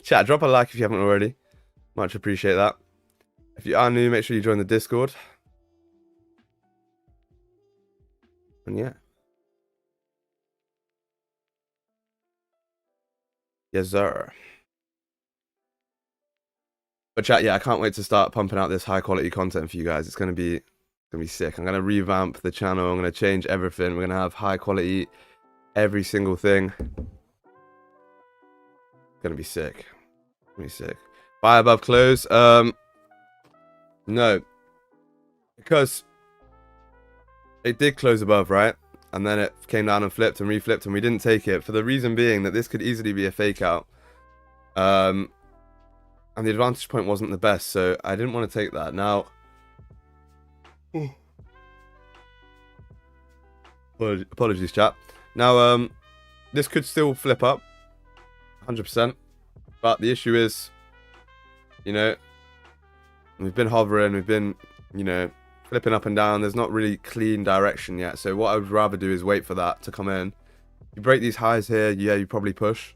Speaker 2: Chat, drop a like if you haven't already. Much appreciate that. If you are new, make sure you join the Discord. And yeah. Yes, sir. But chat, yeah, I can't wait to start pumping out this high quality content for you guys. It's gonna be sick. I'm gonna revamp the channel. I'm gonna change everything. We're gonna have high quality every single thing. Gonna be sick. Gonna be sick. Buy above close. No, because it did close above, right? And then it came down and flipped and reflipped, and we didn't take it for the reason being that this could easily be a fake out. And the advantage point wasn't the best, so I didn't want to take that. Now, apologies, chat. Now, this could still flip up, 100%. But the issue is, you know, we've been hovering, we've been, you know, flipping up and down. There's not really clean direction yet. So what I would rather do is wait for that to come in. You break these highs here, yeah, you probably push.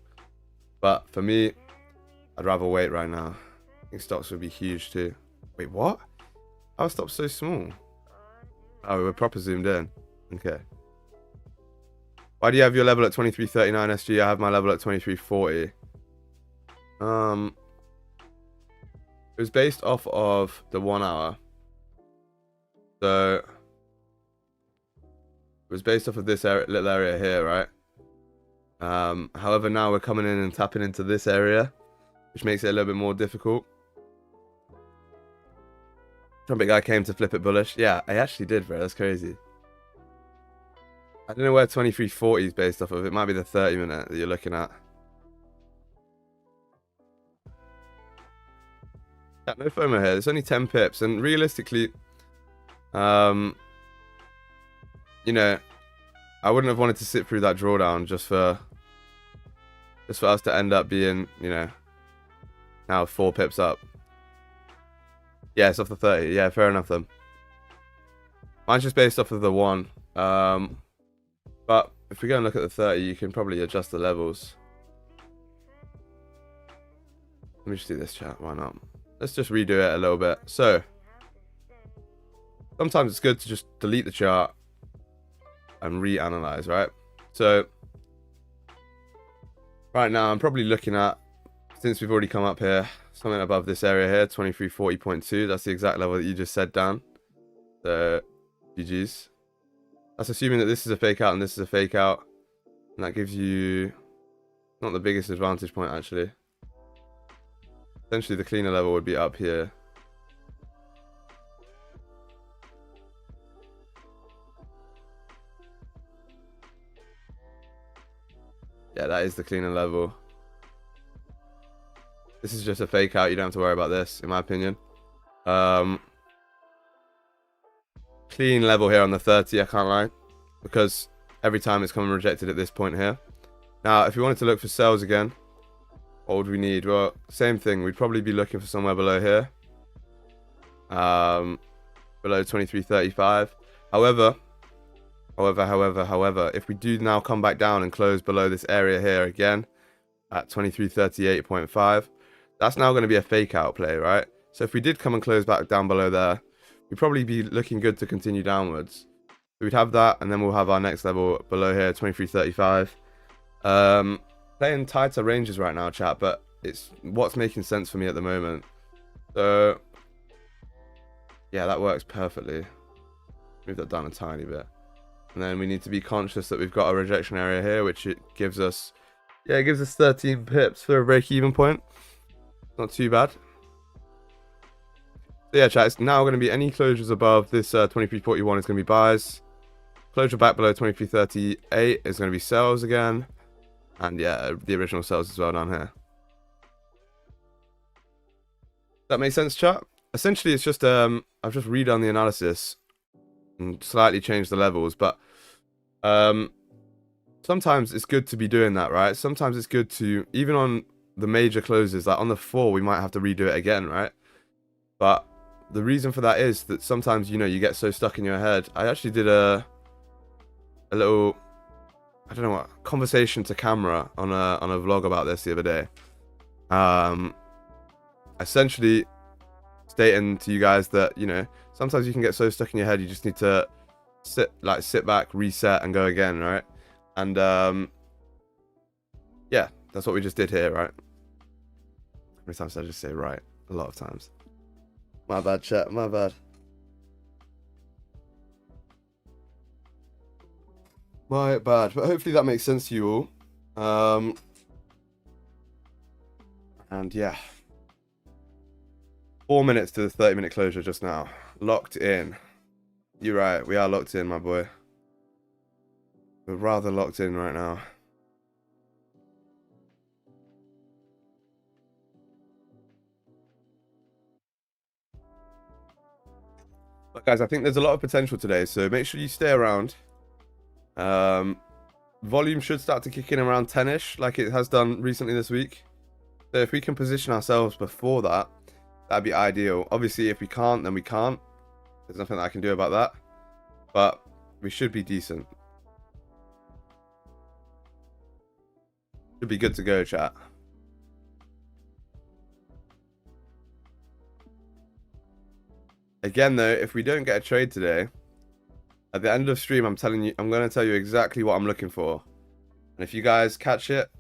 Speaker 2: But for me, I'd rather wait right now. I think stocks would be huge too. Wait, what? How are stocks so small? Oh, we're proper zoomed in. Okay. Why do you have your level at 23.39 SG? I have my level at 23.40. It was based off of the 1 hour. So it was based off of this little area here, right? However, now we're coming in and tapping into this area, which makes it a little bit more difficult. Trumpet guy came to flip it bullish. Yeah, I actually did, bro. That's crazy. I don't know where 23.40 is based off of. It might be the 30-minute that you're looking at. Yeah, no FOMO here. There's only 10 pips, and realistically, you know, I wouldn't have wanted to sit through that drawdown just for us to end up being, you know, now 4 pips up. Yeah, it's off the 30. Yeah, fair enough then. Mine's just based off of the 1. But if we go and look at the 30, you can probably adjust the levels. Let me just do this, chat. Why not? Let's just redo it a little bit. So sometimes it's good to just delete the chart and reanalyze, right? So right now I'm probably looking at, since we've already come up here, something above this area here, 23.40.2. That's the exact level that you just said, Dan. So GG's. That's assuming that this is a fake out and this is a fake out. And that gives you not the biggest advantage point, actually. Essentially, the cleaner level would be up here. Yeah, that is the cleaner level. This is just a fake out. You don't have to worry about this, in my opinion. Clean level here on the 30, I can't lie. Because every time it's coming rejected at this point here. Now, if we wanted to look for sells again, what would we need? Well, same thing. We'd probably be looking for somewhere below here. Below 23.35. However, if we do now come back down and close below this area here again at 23.38.5, that's now going to be a fake out play, right? So if we did come and close back down below there, we'd probably be looking good to continue downwards. So we'd have that, and then we'll have our next level below here, 23.35. Playing tighter ranges right now, chat, but it's what's making sense for me at the moment. So yeah, that works perfectly. Move that down a tiny bit. And then we need to be conscious that we've got a rejection area here, which it gives us, yeah, it gives us 13 pips for a break-even point. Not too bad. So yeah, chat, it's now going to be any closures above this 23.41 is going to be buys. Closure back below 23.38 is going to be sells again. And yeah, the original sells as well down here. That makes sense, chat? Essentially, it's just, I've just redone the analysis and slightly changed the levels, but sometimes it's good to be doing that, right? Sometimes it's good to, even on the major closes, like on the 4, we might have to redo it again, right? But the reason for that is that sometimes, you know, you get so stuck in your head. I actually did a little, I don't know what, conversation to camera on a vlog about this the other day. Essentially stating to you guys that, you know, sometimes you can get so stuck in your head, you just need to sit back, reset, and go again, right? And yeah, that's what we just did here, right? How many times did I just say right? A lot of times. My bad, chat, my bad. My bad, but hopefully that makes sense to you all. And yeah, 4 minutes to the 30-minute closure just now. Locked in. You're right, we are locked in, my boy. We're rather locked in right now. But guys, I think there's a lot of potential today, so make sure you stay around. Volume should start to kick in around 10ish, like it has done recently this week. So if we can position ourselves before that, that'd be ideal. Obviously, if we can't, then we can't. There's nothing that I can do about that. But we should be decent. Should be good to go, chat. Again, though, if we don't get a trade today, at the end of the stream, I'm going to tell you exactly what I'm looking for. And if you guys catch it,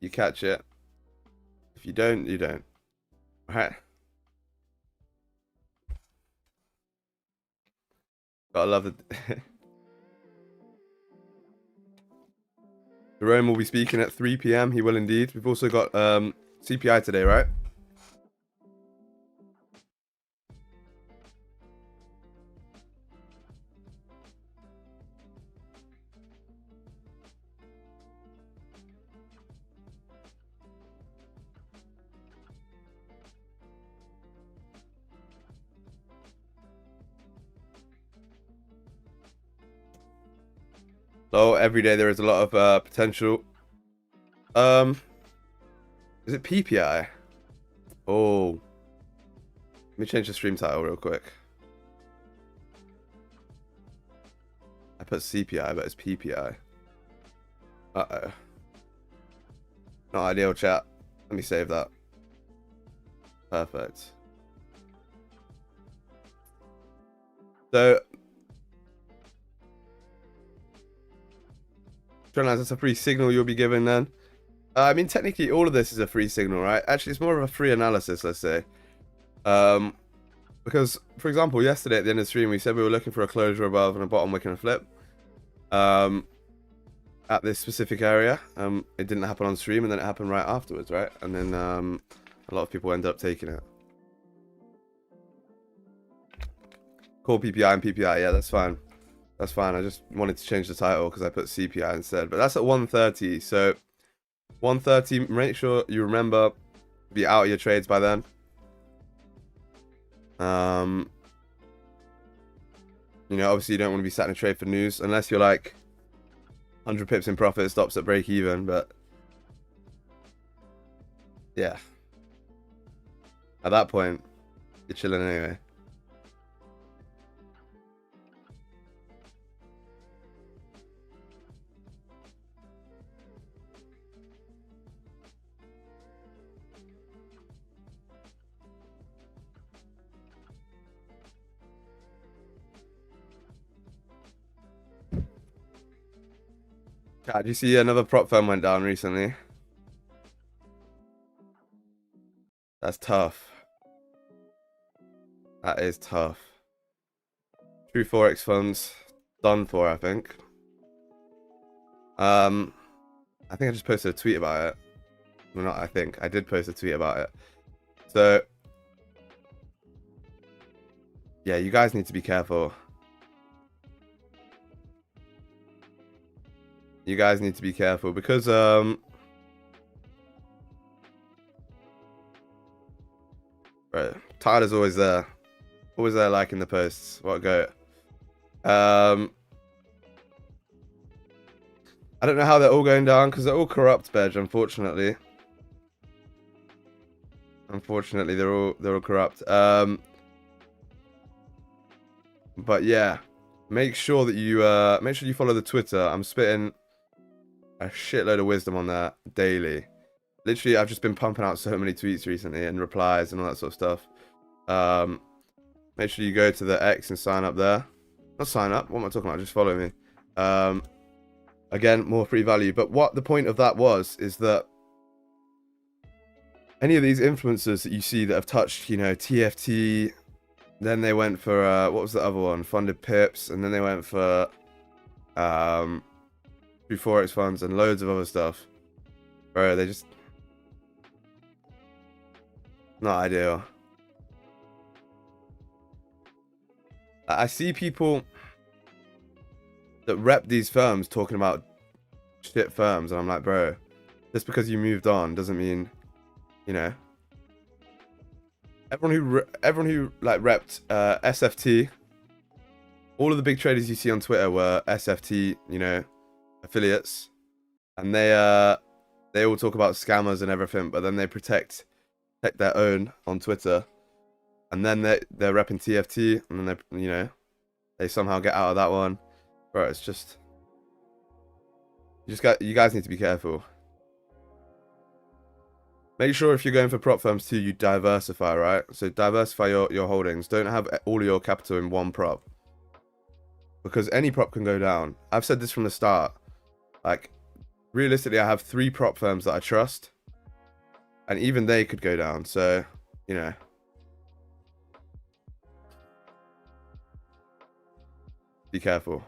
Speaker 2: you catch it. If you don't, you don't. All right. Gotta love it. Jerome will be speaking at 3 PM. He will indeed. We've also got CPI today, right? So every day there is a lot of potential. Is it PPI? Oh, let me change the stream title real quick. I put CPI, but it's PPI. Uh-oh. Not ideal, chat. Let me save that. Perfect. So, that's a free signal you'll be given then. I mean, technically, all of this is a free signal, right? Actually, it's more of a free analysis, let's say. Because, for example, yesterday at the end of the stream, we said we were looking for a closure above and a bottom wick and a flip. At this specific area. It didn't happen on stream, and then it happened right afterwards, right? And then a lot of people ended up taking it. Call PPI and PPI, yeah, that's fine. That's fine. I just wanted to change the title because I put CPI instead. But that's at 1:30. So 1:30, make sure you remember to be out of your trades by then. You know, obviously you don't want to be sat in a trade for news unless you're like 100 pips in profit, stops at break even, but yeah. At that point, you're chilling anyway. God, did you see another prop firm went down recently? That's tough. That is tough. True Forex Funds done for, I think. I think I just posted a tweet about it. Well, not I think. I did post a tweet about it. So, yeah, you guys need to be careful. You guys need to be careful because right, Tyler's always there liking the posts. What a goat. I don't know how they're all going down because they're all corrupt, Bedge, unfortunately. Unfortunately, they're all corrupt. But yeah, make sure you follow the Twitter. I'm spitting a shitload of wisdom on there daily. Literally, I've just been pumping out so many tweets recently and replies and all that sort of stuff. Make sure you go to the X and sign up there. Not sign up. What am I talking about? Just follow me. Again, more free value. But what the point of that is that any of these influencers that you see that have touched, you know, TFT, then they went for what was the other one? Funded pips, and then they went for Forex Funds and loads of other stuff. Bro, they just not ideal. I see people that rep these firms talking about shit firms, and I'm like, bro, just because you moved on doesn't mean, you know. Everyone who like repped SFT, all of the big traders you see on Twitter were SFT, you know, affiliates, and they all talk about scammers and everything, but then they protect their own on Twitter, and then they're repping TFT, and then they, you know, they somehow get out of that one. Bro, it's just you guys need to be careful. Make sure if you're going for prop firms too, you diversify, right? So diversify your holdings. Don't have all of your capital in one prop, because any prop can go down. I've said this from the start. Like, realistically, I have 3 prop firms that I trust, and even they could go down. So, you know, be careful.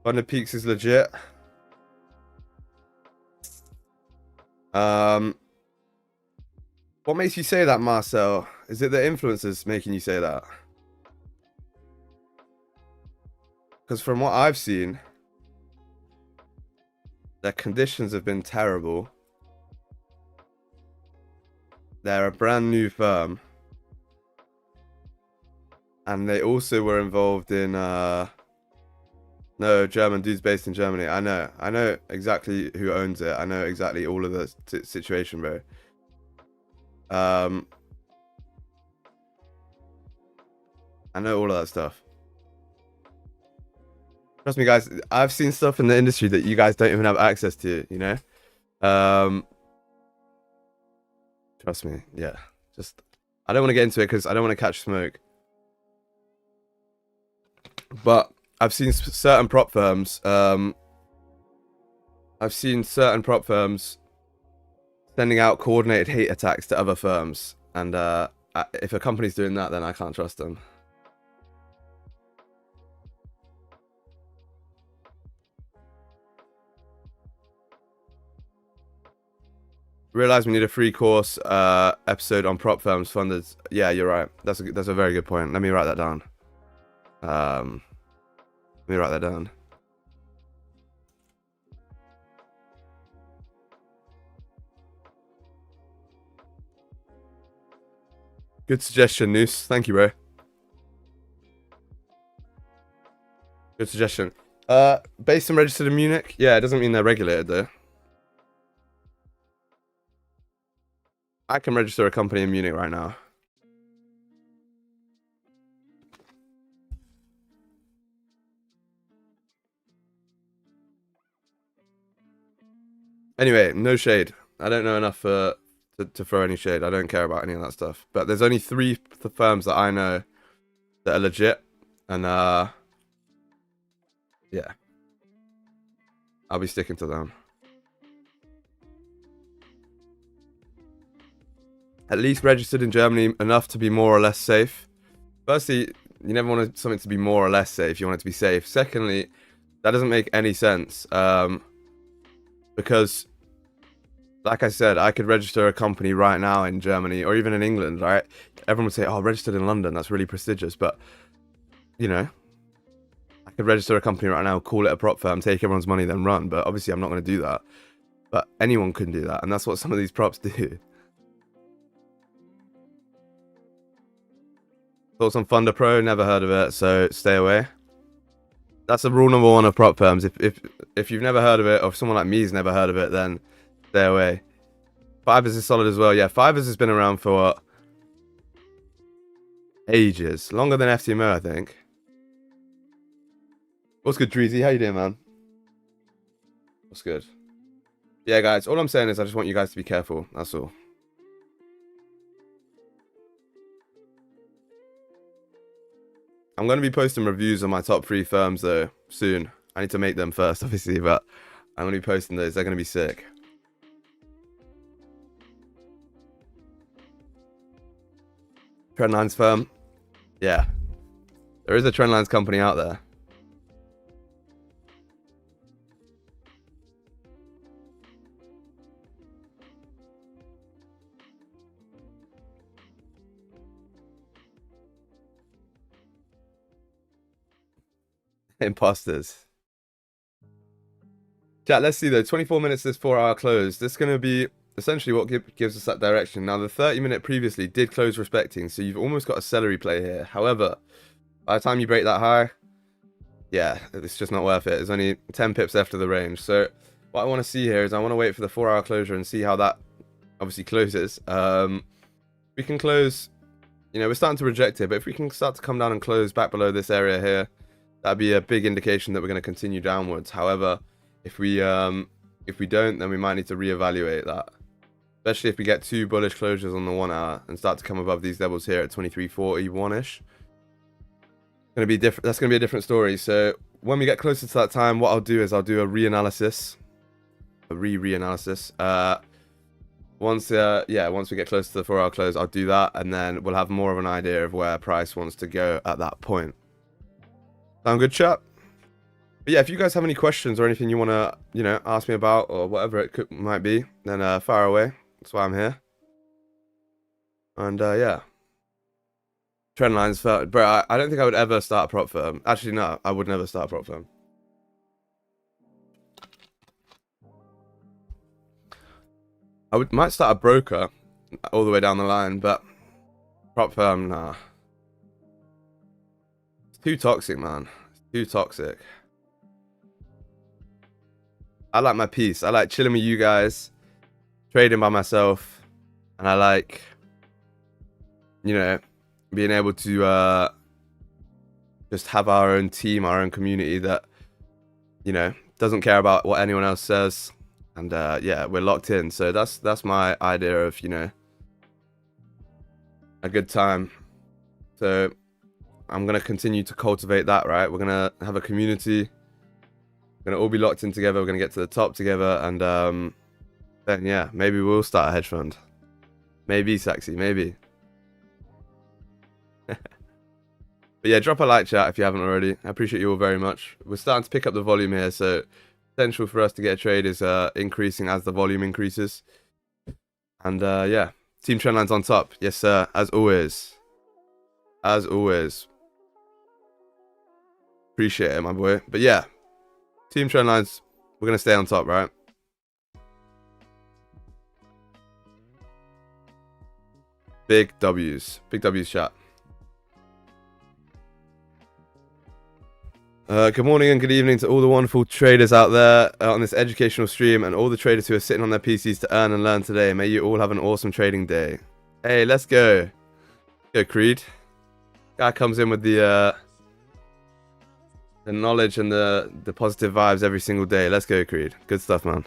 Speaker 2: Funded Peaks is legit. What makes you say that, Marcel? Is it the influencers making you say that? Because from what I've seen, their conditions have been terrible. They're a brand new firm. And they also were involved in no, German dude's based in Germany. I know exactly who owns it. I know exactly all of the situation, bro. I know all of that stuff. Trust me, guys. I've seen stuff in the industry that you guys don't even have access to, you know? Trust me. Yeah. Just, I don't want to get into it because I don't want to catch smoke. But I've seen certain prop firms. Sending out coordinated hate attacks to other firms, and if a company's doing that, then I can't trust them. Realize we need a free course episode on prop firms funded. Yeah, you're right. That's a very good point. Let me write that down. Let me write that down. Good suggestion, Noose. Thank you, bro. Good suggestion. Based and registered in Munich? Yeah, it doesn't mean they're regulated, though. I can register a company in Munich right now. Anyway, no shade. I don't know enough to throw any shade. I don't care about any of that stuff. But there's only 3 firms that I know that are legit. And, yeah. I'll be sticking to them. At least registered in Germany enough to be more or less safe. Firstly, you never want something to be more or less safe. You want it to be safe. Secondly, that doesn't make any sense. Because, like I said, I could register a company right now in Germany or even in England, right? Everyone would say, oh, registered in London, that's really prestigious. But, you know, I could register a company right now, call it a prop firm, take everyone's money, then run. But obviously, I'm not going to do that. But anyone can do that. And that's what some of these props do. Thoughts on Thunder Pro? Never heard of it, so stay away. That's the rule number one of prop firms. If you've never heard of it, or if someone like me's never heard of it, then stay away. Fivers is solid as well. Yeah, Fivers has been around for what? Ages. Longer than FTMO, I think. What's good, Dreezy? How you doing, man? What's good? Yeah, guys, all I'm saying is I just want you guys to be careful. That's all. I'm going to be posting reviews on my top 3 firms, though, soon. I need to make them first, obviously, but I'm going to be posting those. They're going to be sick. Trendlines firm. Yeah. There is a Trendlines company out there. Imposters. Chat, let's see though. 24 minutes this 4-hour close. This is going to be essentially what gives us that direction. Now, the 30-minute previously did close respecting, so you've almost got a celery play here. However, by the time you break that high, yeah, it's just not worth it. There's only 10 pips after the range. So what I want to see here is I want to wait for the 4-hour closure and see how that obviously closes. We can close, you know, we're starting to reject it, but if we can start to come down and close back below this area here, that'd be a big indication that we're going to continue downwards. However, if we don't, then we might need to reevaluate that. Especially if we get 2 bullish closures on the 1 hour and start to come above these levels here at 23.41ish. Gonna be different. That's gonna be a different story. So when we get closer to that time, what I'll do is I'll do a reanalysis, a reanalysis. Once we get close to the 4-hour close, I'll do that, and then we'll have more of an idea of where price wants to go at that point. Sound good, chat? But yeah, if you guys have any questions or anything you want to, you know, ask me about or whatever it might be, then fire away. That's why I'm here. And yeah. Trendlines, bro, I don't think I would ever start a prop firm. Actually, no, I would never start a prop firm. Might start a broker all the way down the line, but prop firm, nah. It's too toxic, man. It's too toxic. I like my peace. I like chilling with you guys, trading by myself, and I like, you know, being able to just have our own team, our own community that, you know, doesn't care about what anyone else says, and yeah, we're locked in. So that's my idea of, you know, a good time. So I'm gonna continue to cultivate that, right? We're gonna have a community. We're gonna all be locked in together. We're gonna get to the top together, and then yeah, maybe we'll start a hedge fund. Maybe, Saxy, maybe. But yeah, drop a like, chat, if you haven't already. I appreciate you all very much. We're starting to pick up the volume here, so potential for us to get a trade is increasing as the volume increases. And yeah, Team Trendline's on top. Yes, sir, as always. As always. Appreciate it, my boy. But yeah, Team Trendline's, we're going to stay on top, right? Big W's. Big W's, chat. Good morning and good evening to all the wonderful traders out there on this educational stream, and all the traders who are sitting on their PCs to earn and learn today. May you all have an awesome trading day. Hey, let's go. Go, Creed. Guy comes in with the knowledge and the positive vibes every single day. Let's go, Creed. Good stuff, man.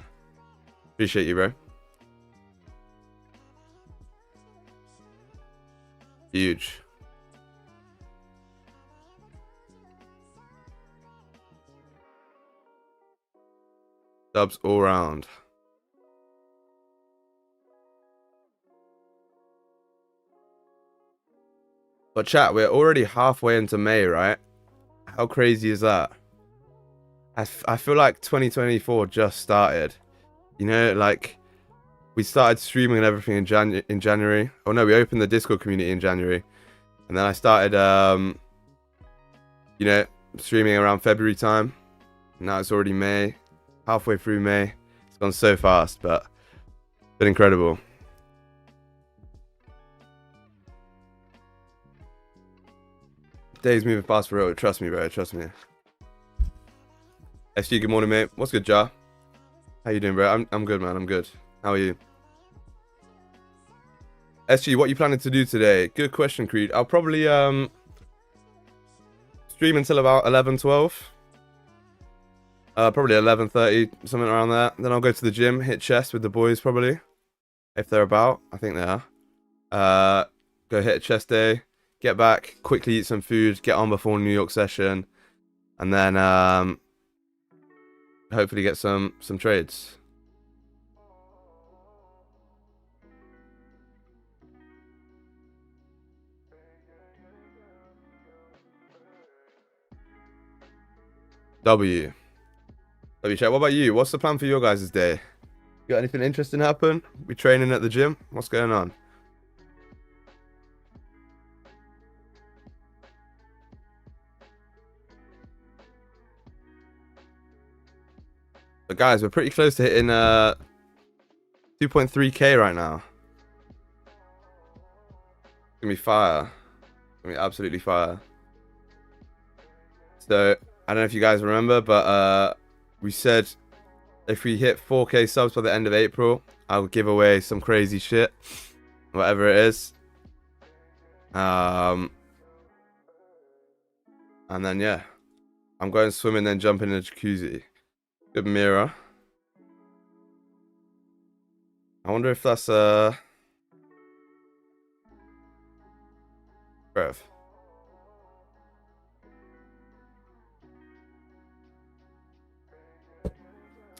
Speaker 2: Appreciate you, bro. Huge. Dubs all round. But chat, we're already halfway into May, right? How crazy is that? I feel like 2024 just started. You know, like we started streaming and everything in January. Oh no, we opened the Discord community in January, and then I started, you know, streaming around February time. Now it's already May. Halfway through May. It's gone so fast, but it's been incredible. Day's moving fast for real. Trust me, bro. Trust me. SG, good morning, mate. What's good, Ja? How you doing, bro? I'm good, man. I'm good. How are you? SG, what you planning to do today? Good question, Creed. I'll probably stream until about 11, 12. Probably 11:30, something around there. Then I'll go to the gym, hit chest with the boys probably, if they're about. I think they are. Go hit a chest day, get back, quickly eat some food, get on before New York session, and then hopefully get some trades. W chat. What about you? What's the plan for your guys' day? You got anything interesting happen? We training at the gym? What's going on? But guys, we're pretty close to hitting 2.3k right now. It's gonna be fire. It's gonna be absolutely fire. So I don't know if you guys remember, but we said if we hit 4k subs by the end of April, I'll give away some crazy shit, whatever it is. And then yeah, I'm going swimming, then jumping in a jacuzzi. Good mirror. I wonder if that's Rev.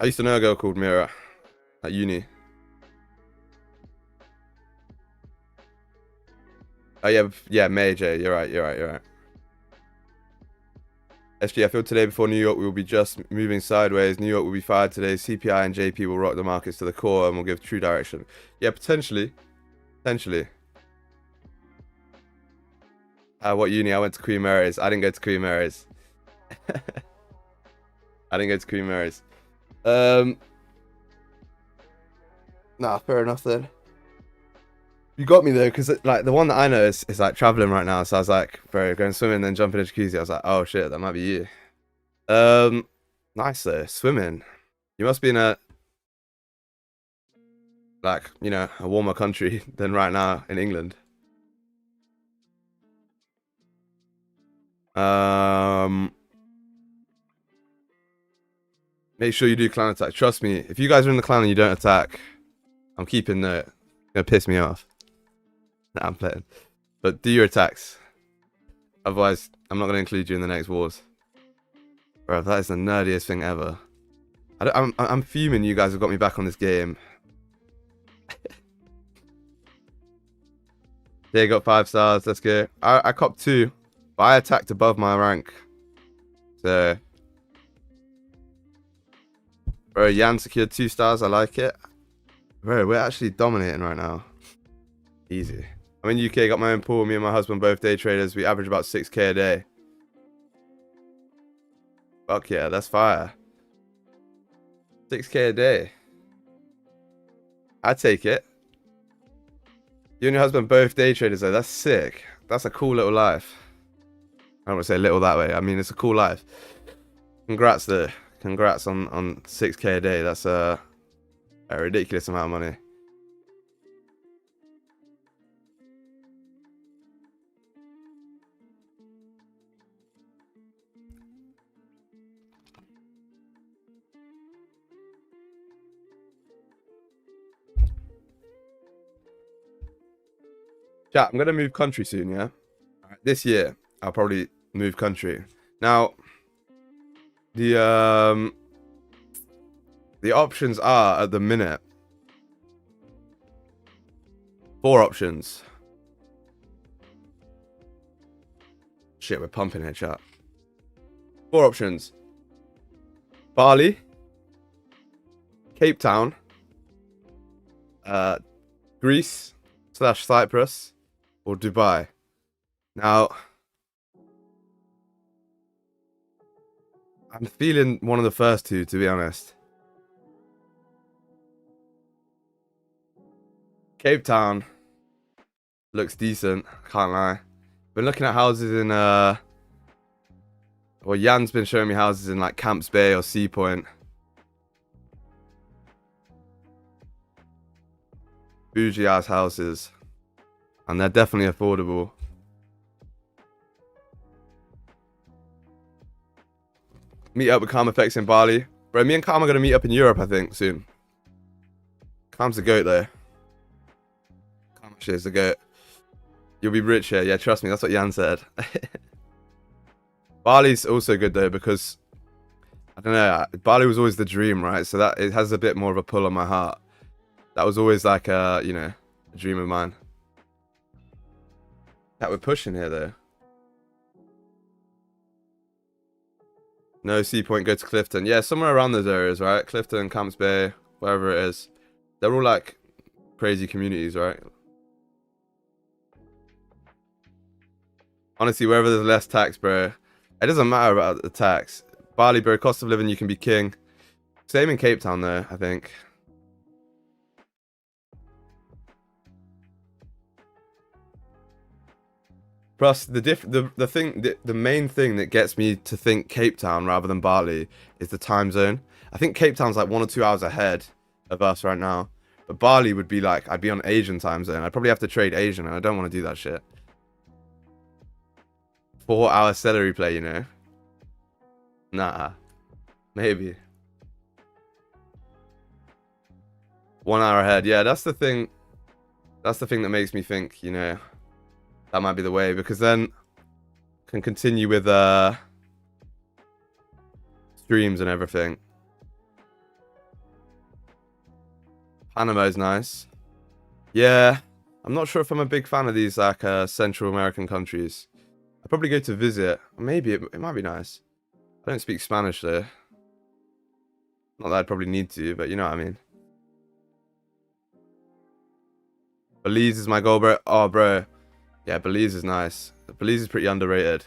Speaker 2: I used to know a girl called Mira at uni. Oh yeah, May J. You're right. SG, I feel today before New York we will be just moving sideways. New York will be fired today. CPI and JP will rock the markets to the core and will give true direction. Yeah, potentially. What uni? I went to Queen Mary's. I didn't go to Queen Mary's. Nah, fair enough then. You got me though, because like the one that I know is like traveling right now. So I was like, bro, going swimming, then jumping in a jacuzzi. I was like, oh shit, that might be you. Nice though, swimming. You must be in a like, you know, a warmer country than right now in England. Make sure you do clan attack. Trust me, if you guys are in the clan and you don't attack, I'm keeping note. It's gonna piss me off. Nah, I'm playing. But do your attacks. Otherwise, I'm not gonna include you in the next wars. Bro, that is the nerdiest thing ever. I'm fuming you guys have got me back on this game. They got 5 stars, let's go. I copped 2, but I attacked above my rank. So bro, Yan secured 2 stars, I like it. Bro, we're actually dominating right now. Easy. I'm in UK, got my own pool. Me and my husband both day traders. We average about 6k a day. Fuck yeah, that's fire. 6k a day. I'd take it. You and your husband both day traders though. That's sick. That's a cool little life. I don't want to say little that way. I mean, it's a cool life. Congrats though. Congrats on 6k a day. That's a ridiculous amount of money. Chat, I'm gonna move country soon, yeah? This year, I'll probably move country. Now, the options are, at the minute, 4 options. Shit, we're pumping here, chat. 4 options. Bali, Cape Town, Greece / Cyprus, or Dubai. Now, I'm feeling one of the first 2, to be honest. Cape Town looks decent, can't lie. Been looking at houses in Well, Jan's been showing me houses in like Camps Bay or Sea Point. Bougie ass houses. And they're definitely affordable. Meet up with Calm Effects in Bali. Bro, me and Calm are going to meet up in Europe, I think, soon. Calm's a goat, though. Calm actually is a goat. You'll be rich here. Yeah, trust me. That's what Jan said. Bali's also good, though, because, I don't know, Bali was always the dream, right? So that it has a bit more of a pull on my heart. That was always like a, you know, a dream of mine. That we're pushing here, though. No, Sea Point, go to Clifton. Yeah, somewhere around those areas, right? Clifton, Camps Bay, wherever it is. They're all like crazy communities, right? Honestly, wherever there's less tax, bro. It doesn't matter about the tax. Bali, bro, cost of living, you can be king. Same in Cape Town, though, I think. Plus, the main thing that gets me to think Cape Town rather than Bali is the time zone. I think Cape Town's like 1 or 2 hours ahead of us right now. But Bali would be like, I'd be on Asian time zone. I'd probably have to trade Asian, and I don't want to do that shit. 4-hour celery play, you know? Nah. Maybe. 1 hour ahead. Yeah, that's the thing. That's the thing that makes me think, you know, that might be the way, because then can continue with streams and everything. Panama's nice. Yeah, I'm not sure if I'm a big fan of these like Central American countries. I'd probably go to visit. Maybe it might be nice. I don't speak Spanish though. Not that I'd probably need to, but you know what I mean. Belize is my goal, bro. Oh, bro. Yeah, Belize is nice. Belize is pretty underrated.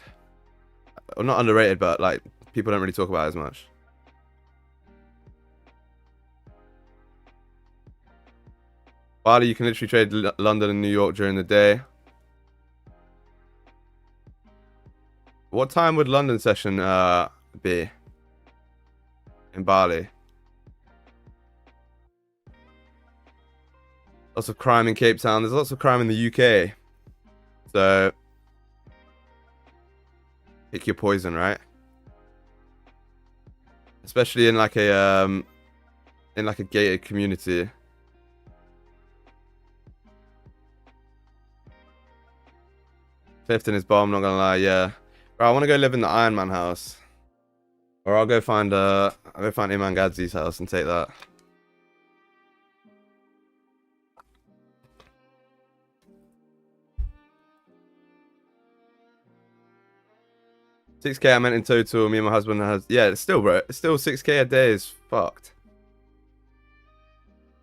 Speaker 2: Well, not underrated, but like people don't really talk about it as much. Bali, you can literally trade London and New York during the day. What time would London session be in Bali? Lots of crime in Cape Town. There's lots of crime in the UK. So pick your poison, right? Especially in like a gated community. Clifton is bomb, not gonna lie, yeah. Bro, I wanna go live in the Iron Man house. Or I'll go find Iman Gadzi's house and take that. $6K I meant in total. Me and my husband has, yeah, it's still, bro. It's still 6K a day is fucked.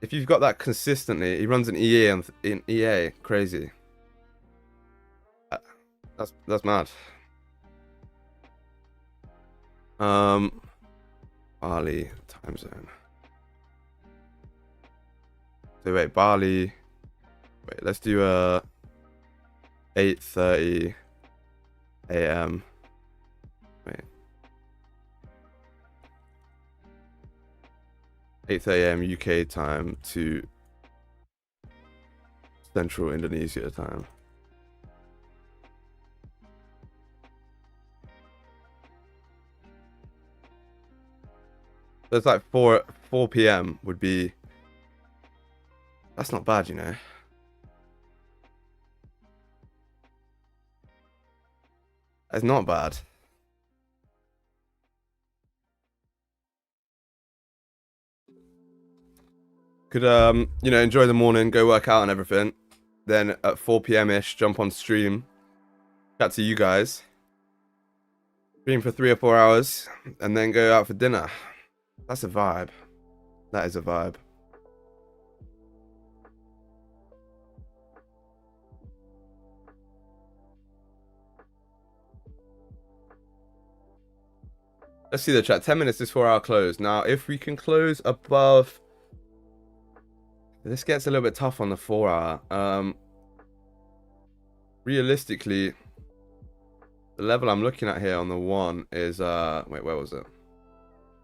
Speaker 2: If you've got that consistently, he runs an EA in EA, crazy. That's mad. Bali time zone. So wait, Bali. Wait, let's do 8:30 a.m. Wait. 8:30 a.m. UK time to Central Indonesia time. So it's like 4 p.m. would be. That's not bad, you know. It's not bad. Could you know, enjoy the morning, go work out and everything. Then at 4 p.m. ish, jump on stream. Chat to you guys. Stream for 3 or 4 hours, and then go out for dinner. That's a vibe. That is a vibe. Let's see the chat. 10 minutes is 4-hour close. Now, if we can close above... This gets a little bit tough on the 4-hour. Realistically, The level I'm looking at here on the one is wait, where was it?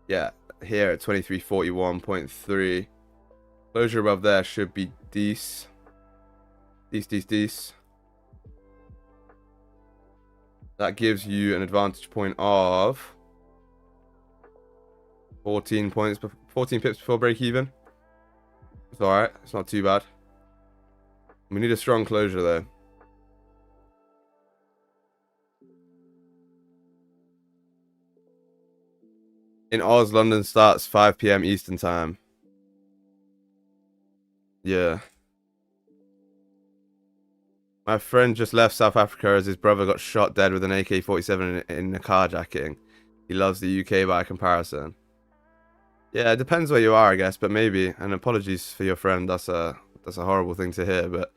Speaker 2: Yeah, here at 2341.3. Closure above there should be decent. Decent. That gives you an advantage point of 14 points, 14 pips before break even. It's alright, it's not too bad. We need a strong closure though. In Oz, London starts 5 PM Eastern time. Yeah. My friend just left South Africa as his brother got shot dead with an AK-47 in a carjacking. He loves the UK by comparison. Yeah, it depends where you are, I guess, but maybe. And apologies for your friend. That's a horrible thing to hear, but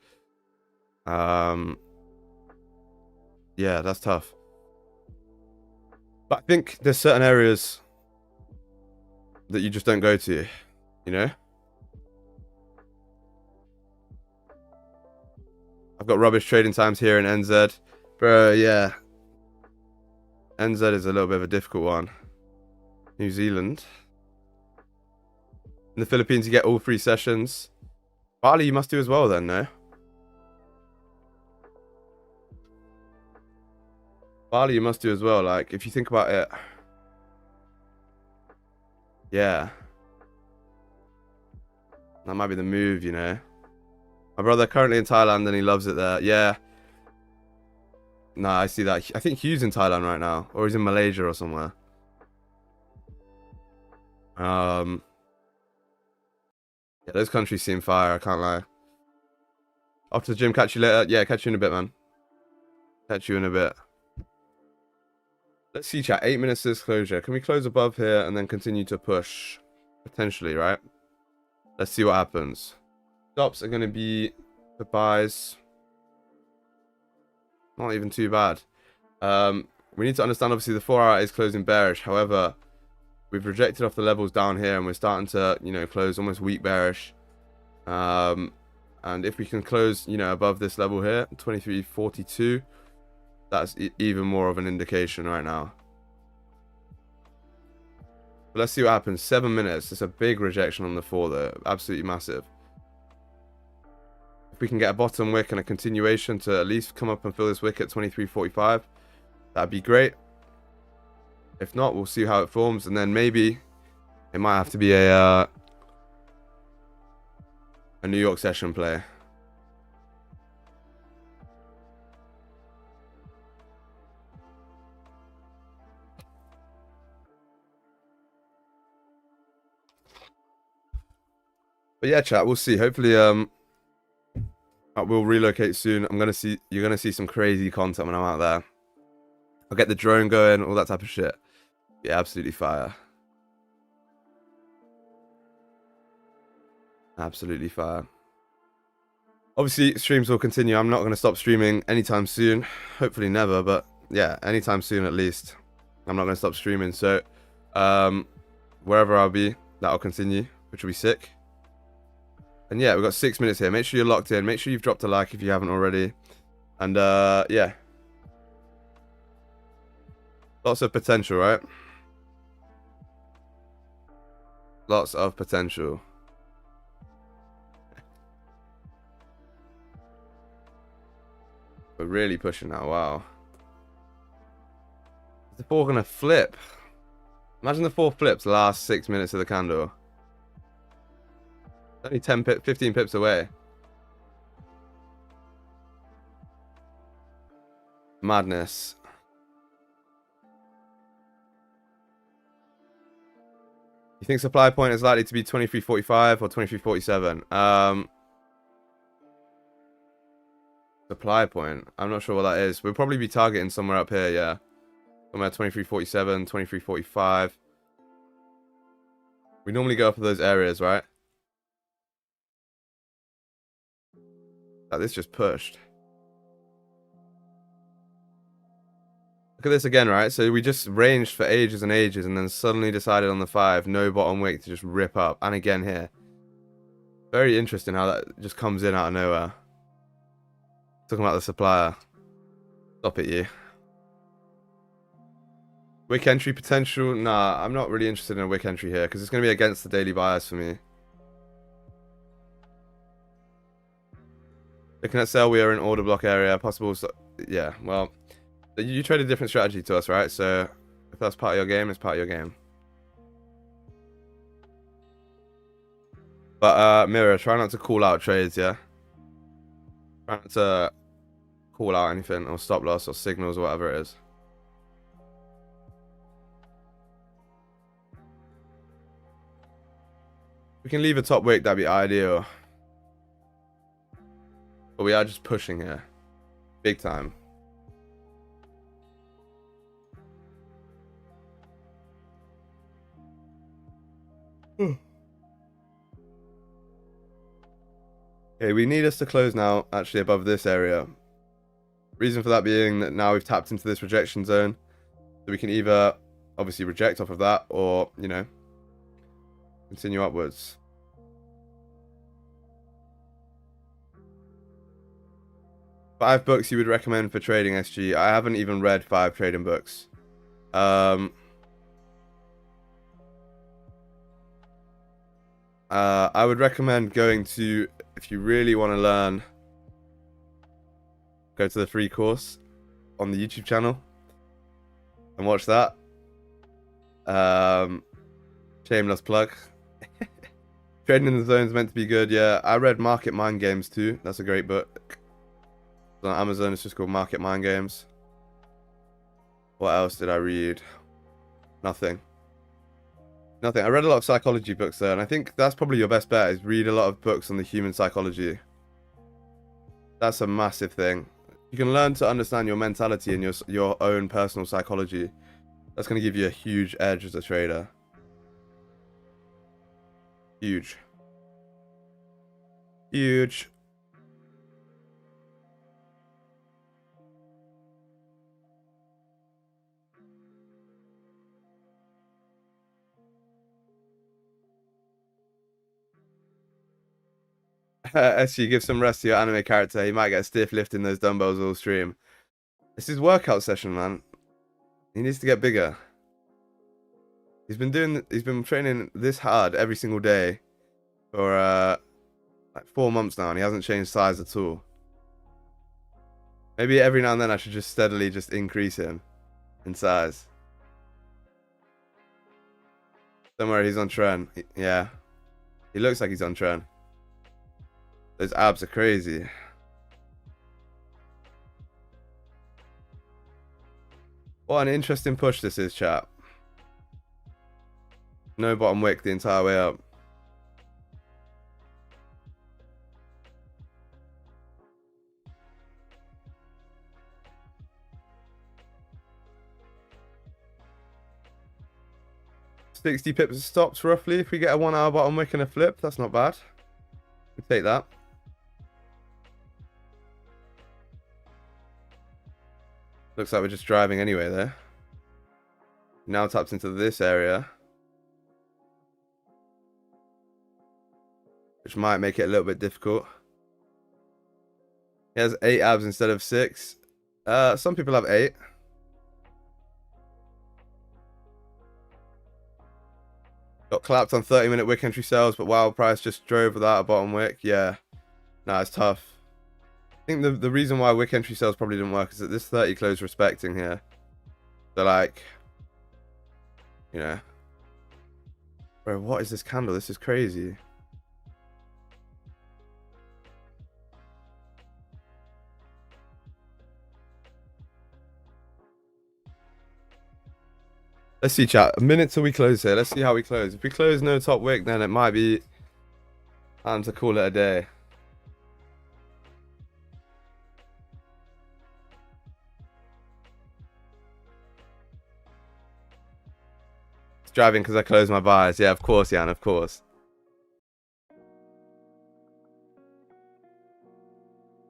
Speaker 2: yeah, that's tough. But I think there's certain areas that you just don't go to, you know? I've got rubbish trading times here in NZ. Bro, yeah. NZ is a little bit of a difficult one. New Zealand. In the Philippines, you get all 3 sessions. Bali, you must do as well then, no? Bali, you must do as well. Like, if you think about it. Yeah. That might be the move, you know? My brother currently in Thailand and he loves it there. Yeah. Nah, I see that. I think Hugh's in Thailand right now. Or he's in Malaysia or somewhere. Yeah, those countries seem fire, I can't lie. Off to the gym, catch you later. Yeah, catch you in a bit, man. Catch you in a bit. Let's see, chat. 8 minutes to this closure. Can we close above here and then continue to push? Potentially, right? Let's see what happens. Stops are going to be the buys. Not even too bad. We need to understand, obviously, the 4 hour is closing bearish. However, we've rejected off the levels down here and we're starting to, you know, close almost weak bearish. And if we can close, you know, above this level here, 23.42, that's even more of an indication right now. But let's see what happens. 7 minutes. It's a big rejection on the 4 though. Absolutely massive. If we can get a bottom wick and a continuation to at least come up and fill this wick at 23.45, that'd be great. If not, we'll see how it forms, and then maybe it might have to be a New York session play. But yeah, chat, we'll see. Hopefully, we'll relocate soon. You're gonna see some crazy content when I'm out there. I'll get the drone going, all that type of shit. Yeah, absolutely fire. Absolutely fire. Obviously, streams will continue. I'm not going to stop streaming anytime soon. Hopefully never, but yeah, anytime soon at least. I'm not going to stop streaming. So, wherever I'll be, that'll continue, which will be sick. And yeah, we've got 6 minutes here. Make sure you're locked in. Make sure you've dropped a like if you haven't already. And yeah. Lots of potential, right? Lots of potential. We're really pushing now. Wow. Is the 4 gonna flip? Imagine the 4 flips last 6 minutes of the candle. Only 15 pips away. Madness. You think supply point is likely to be 23.45 or 23.47? Supply point. I'm not sure what that is. We'll probably be targeting somewhere up here, yeah. Somewhere 23.47, 23.45. We normally go up to those areas, right? Like this just pushed. Look at this again, right? So we just ranged for ages and ages and then suddenly decided on the 5, no bottom wick to just rip up. And again here. Very interesting how that just comes in out of nowhere. Talking about the supplier. Stop it, you. Wick entry potential? Nah, I'm not really interested in a wick entry here because it's going to be against the daily bias for me. Looking at sell, we are in order block area. Possible, yeah, well, you trade a different strategy to us, right? So if that's part of your game, it's part of your game. But Mirror, try not to call out trades, yeah? Try not to call out anything or stop loss or signals or whatever it is. If we can leave a top wick, that'd be ideal. But we are just pushing here. Big time. Okay, we need us to close now, actually, above this area. Reason for that being that now we've tapped into this rejection zone. So we can either, obviously, reject off of that or, you know, continue upwards. Five books you would recommend for trading, SG? I haven't even read 5 trading books. I would recommend going to, if you really want to learn, go to the free course on the YouTube channel and watch that. Shameless plug. Trading in the Zone is meant to be good. Yeah, I read Market Mind Games too. That's a great book. It's on Amazon. It's just called Market Mind Games. What else did I read? Nothing. I read a lot of psychology books there, and I think that's probably your best bet, is read a lot of books on the human psychology. That's a massive thing. You can learn to understand your mentality and your own personal psychology. That's going to give you a huge edge as a trader. Huge. Huge. SG, give some rest to your anime character. He might get stiff lifting those dumbbells all stream. It's his workout session, man. He needs to get bigger. He's been training this hard every single day for like 4 months now, and he hasn't changed size at all. Maybe every now and then I should just steadily just increase him in size. Don't worry, he's on trend. Yeah. He looks like he's on trend. Those abs are crazy. What an interesting push this is, chat. No bottom wick the entire way up. $60 pips stops roughly. If we get a 1 hour bottom wick and a flip, that's not bad. We'll take that. Looks like we're just driving anyway there. Now taps into this area, which might make it a little bit difficult. He has 8 abs instead of 6. Some people have 8. Got clapped on 30-minute wick entry sales, but wow, price just drove without a bottom wick. Yeah, nah, it's tough. I think the reason why wick entry sales probably didn't work is that this 30 close respecting here. So like, you know, bro, what is this candle? This is crazy. Let's see, chat. A minute till we close here. Let's see how we close. If we close no top wick, then it might be time to call it a day. It's driving because I closed my buyers. Yeah, of course, Jan, of course.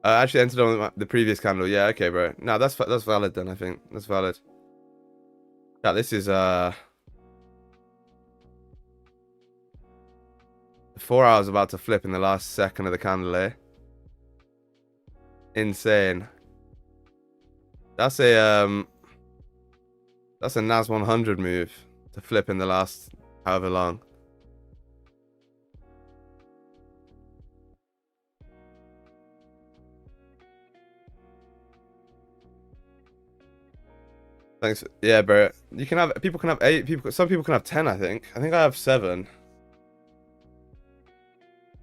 Speaker 2: I actually entered on the previous candle. Yeah, okay, bro. No, that's valid then, I think. That's valid. Yeah, this is 4 hours about to flip in the last second of the candle, eh? Insane. That's a That's a NAS 100 move to flip in the last however long. Thanks. Yeah, bro. You can have, people can have 8, some people can have 10, I think. I think I have 7.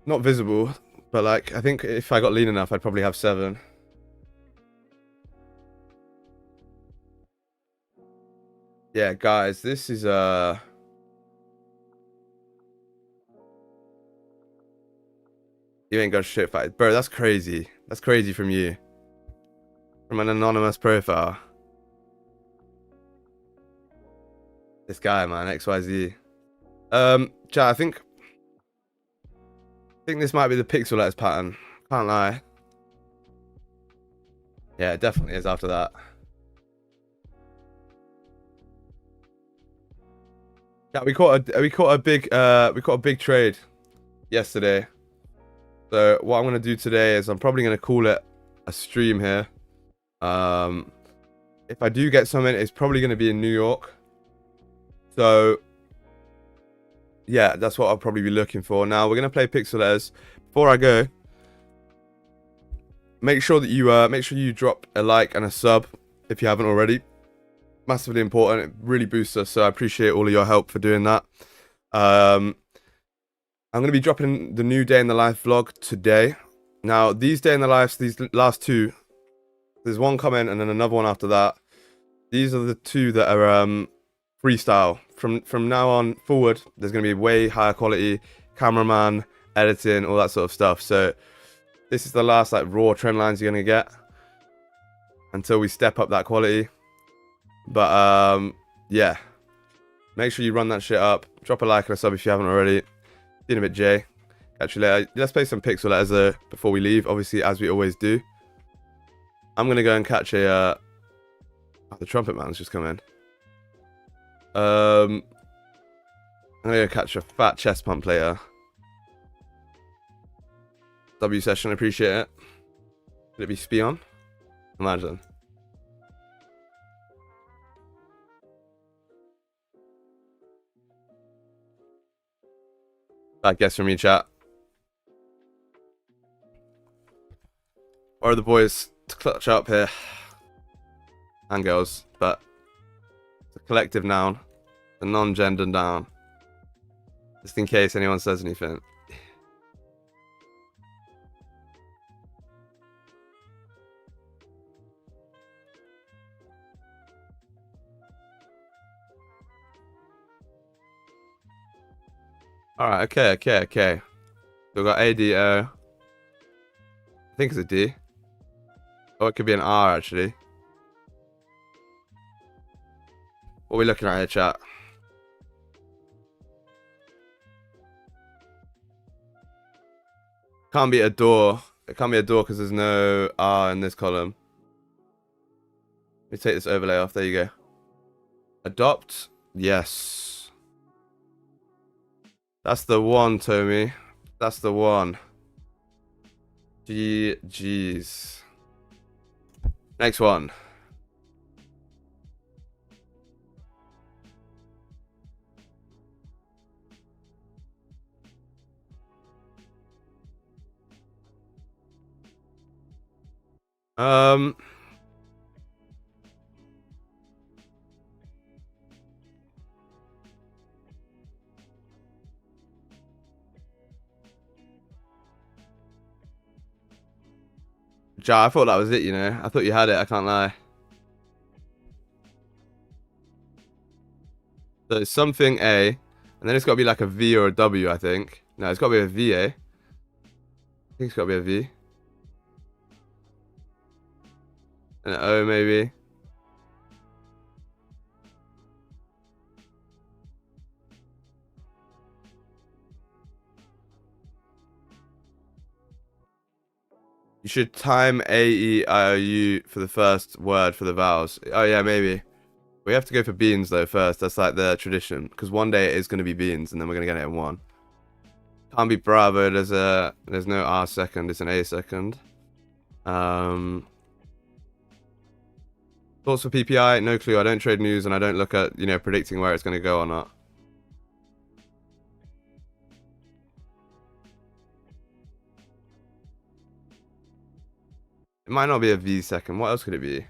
Speaker 2: Not visible, but like, I think if I got lean enough, I'd probably have 7. Yeah, guys, this is you ain't got shit fight. Bro, that's crazy. That's crazy from you. From an anonymous profile. This guy, man, XYZ. Chat, I think this might be the pixel letters pattern. Can't lie. Yeah, it definitely is after that. Yeah, we caught a big trade yesterday. So what I'm gonna do today is I'm probably gonna call it a stream here. If I do get something, it's probably gonna be in New York. So yeah, that's what I'll probably be looking for. Now we're gonna play pixel letters. Before I go, make sure you drop a like and a sub if you haven't already. Massively important. It really boosts us. So I appreciate all of your help for doing that. I'm gonna be dropping the new day in the life vlog today. Now these day in the lives, these last 2, there's one coming and then another one after that. These are the 2 that are freestyle. From now on forward, there's going to be way higher quality cameraman, editing, all that sort of stuff. So this is the last like raw trend lines you're going to get until we step up that quality. But yeah, make sure you run that shit up. Drop a like and a sub if you haven't already. See you in a bit, Jay. Catch you later. Let's play some pixel letters though before we leave, obviously, as we always do. I'm going to go and catch a the trumpet man's just come in. I'm gonna go catch a fat chest pump later. W session, appreciate it. Could it be Spion? Imagine. Bad guess from you, chat. Or are the boys to clutch up here? And girls, but it's a collective noun. A non-gender noun. Just in case anyone says anything. Alright, okay. We've got ADO. I think it's a D. Or it could be an R actually. What are we looking at here, chat? Can't be a door. It can't be a door because there's no R in this column. Let me take this overlay off. There you go. Adopt. Yes. That's the one, Tommy. That's the one. GG's. Next one. Ja, I thought that was it, you know. I thought you had it, I can't lie. So it's something A, and then it's got to be like a V or a W, I think. No, it's got to be a V, eh? I think it's got to be a V. And an O, maybe. You should time A, E, I, O, U for the first word for the vowels. Oh, yeah, maybe. We have to go for beans, though, first. That's like the tradition. Because one day it is going to be beans, and then we're going to get it in one. Can't be Bravo. There's no R second. It's an A second. Thoughts for PPI? No clue. I don't trade news and I don't look at, you know, predicting where it's going to go or not. It might not be a V second. What else could it be?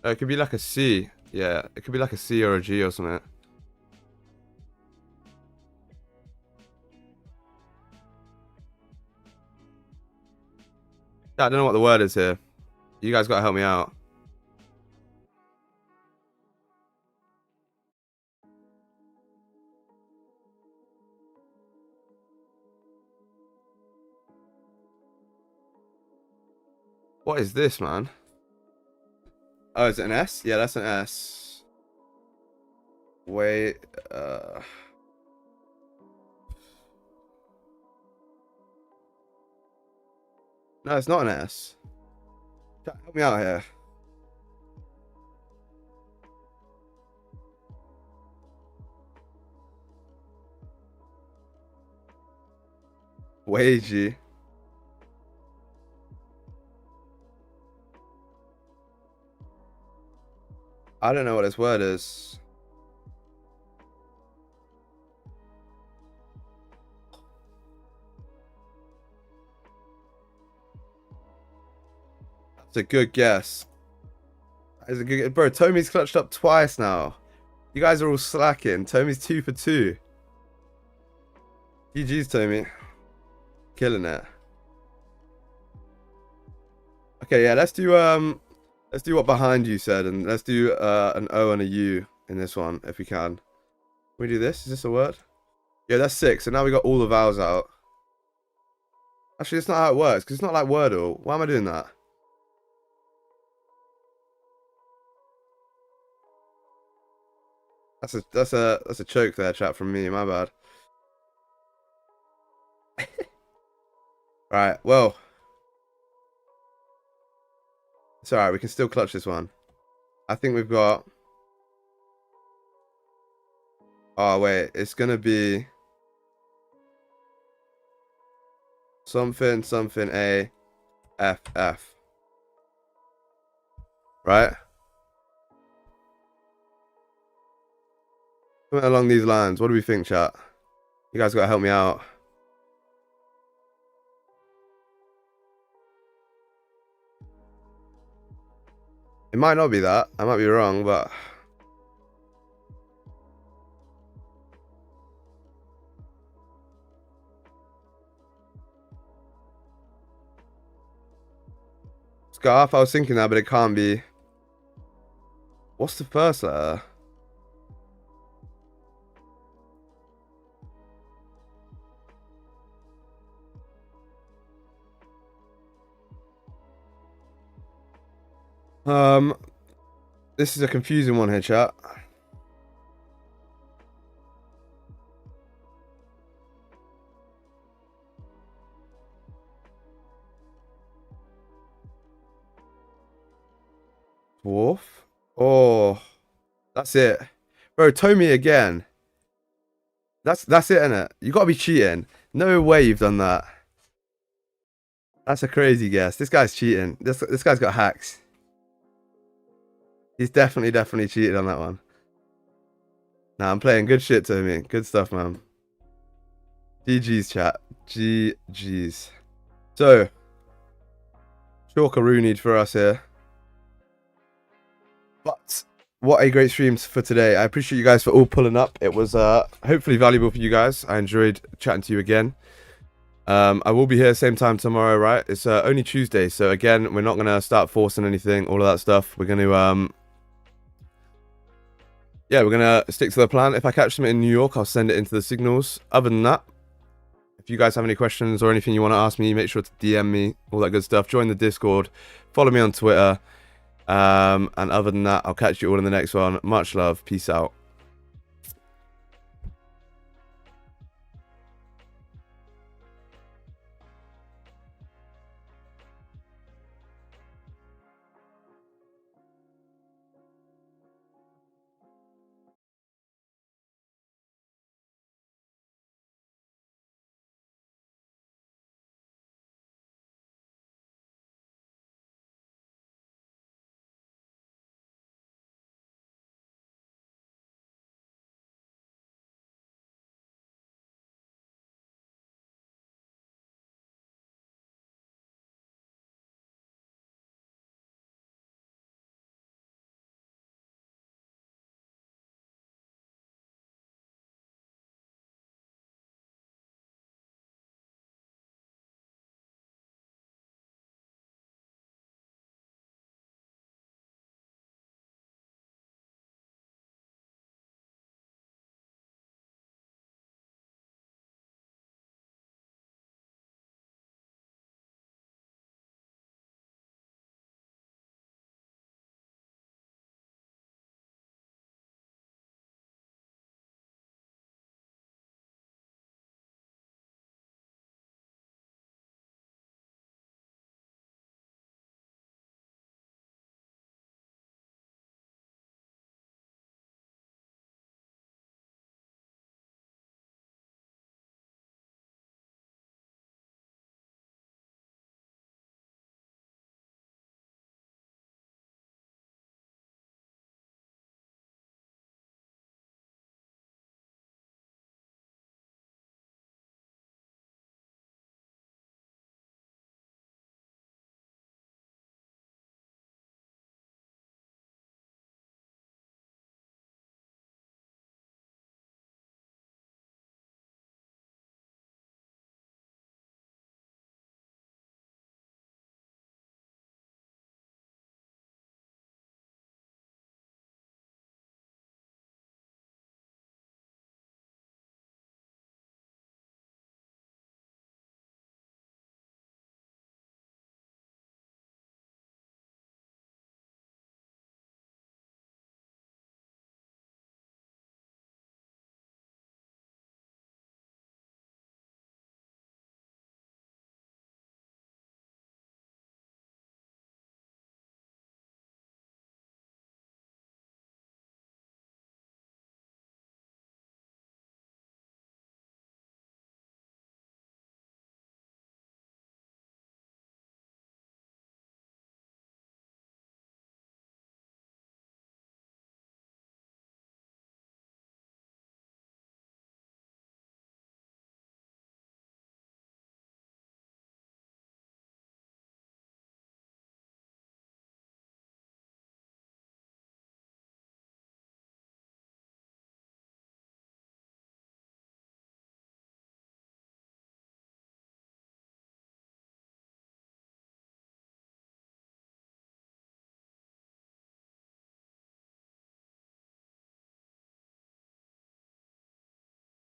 Speaker 2: Oh, it could be like a C. Yeah, it could be like a C or a G or something. Yeah, I don't know what the word is here. You guys got to help me out. What is this, man? Oh, is it an S? Yeah, that's an S. Wait, no, it's not an S. Help me out here. Wagey. I don't know what this word is. That's a good guess. That's a good, bro. Tommy's clutched up twice now. You guys are all slacking. Tommy's 2 for 2. GG's, Tommy. Killing it. Okay, yeah, let's do what behind you said, and let's do an O and a U in this one if we can. Can we do this? Is this a word? Yeah, that's 6. So now we got all the vowels out. Actually, it's not how it works because it's not like Wordle. Why am I doing that? That's a choke there, chat, from me. My bad. Right. Well, it's alright. We can still clutch this one. I think we've got. Oh wait, it's gonna be something A F F. Right? Something along these lines. What do we think, chat? You guys gotta help me out. It might not be that. I might be wrong, but scarf. I was thinking that, but it can't be. What's the first letter? This is a confusing one here, chat. Dwarf? Oh, that's it. Bro, Tommy again. That's it, innit? You gotta be cheating. No way you've done that. That's a crazy guess. This guy's cheating. This guy's got hacks. He's definitely cheated on that one. Nah, I'm playing good shit, Tommy. Good stuff, man. GG's, chat. GG's. So, chalkaroonied for us here. But what a great stream for today. I appreciate you guys for all pulling up. It was hopefully valuable for you guys. I enjoyed chatting to you again. I will be here same time tomorrow, right? It's only Tuesday, so again, we're not gonna start forcing anything, all of that stuff. We're gonna yeah, we're gonna stick to the plan. If I catch something in New York, I'll send it into the signals. Other than that, if you guys have any questions or anything you want to ask me, make sure to DM me, all that good stuff. Join the Discord, follow me on Twitter. And other than that, I'll catch you all in the next one. Much love. Peace out.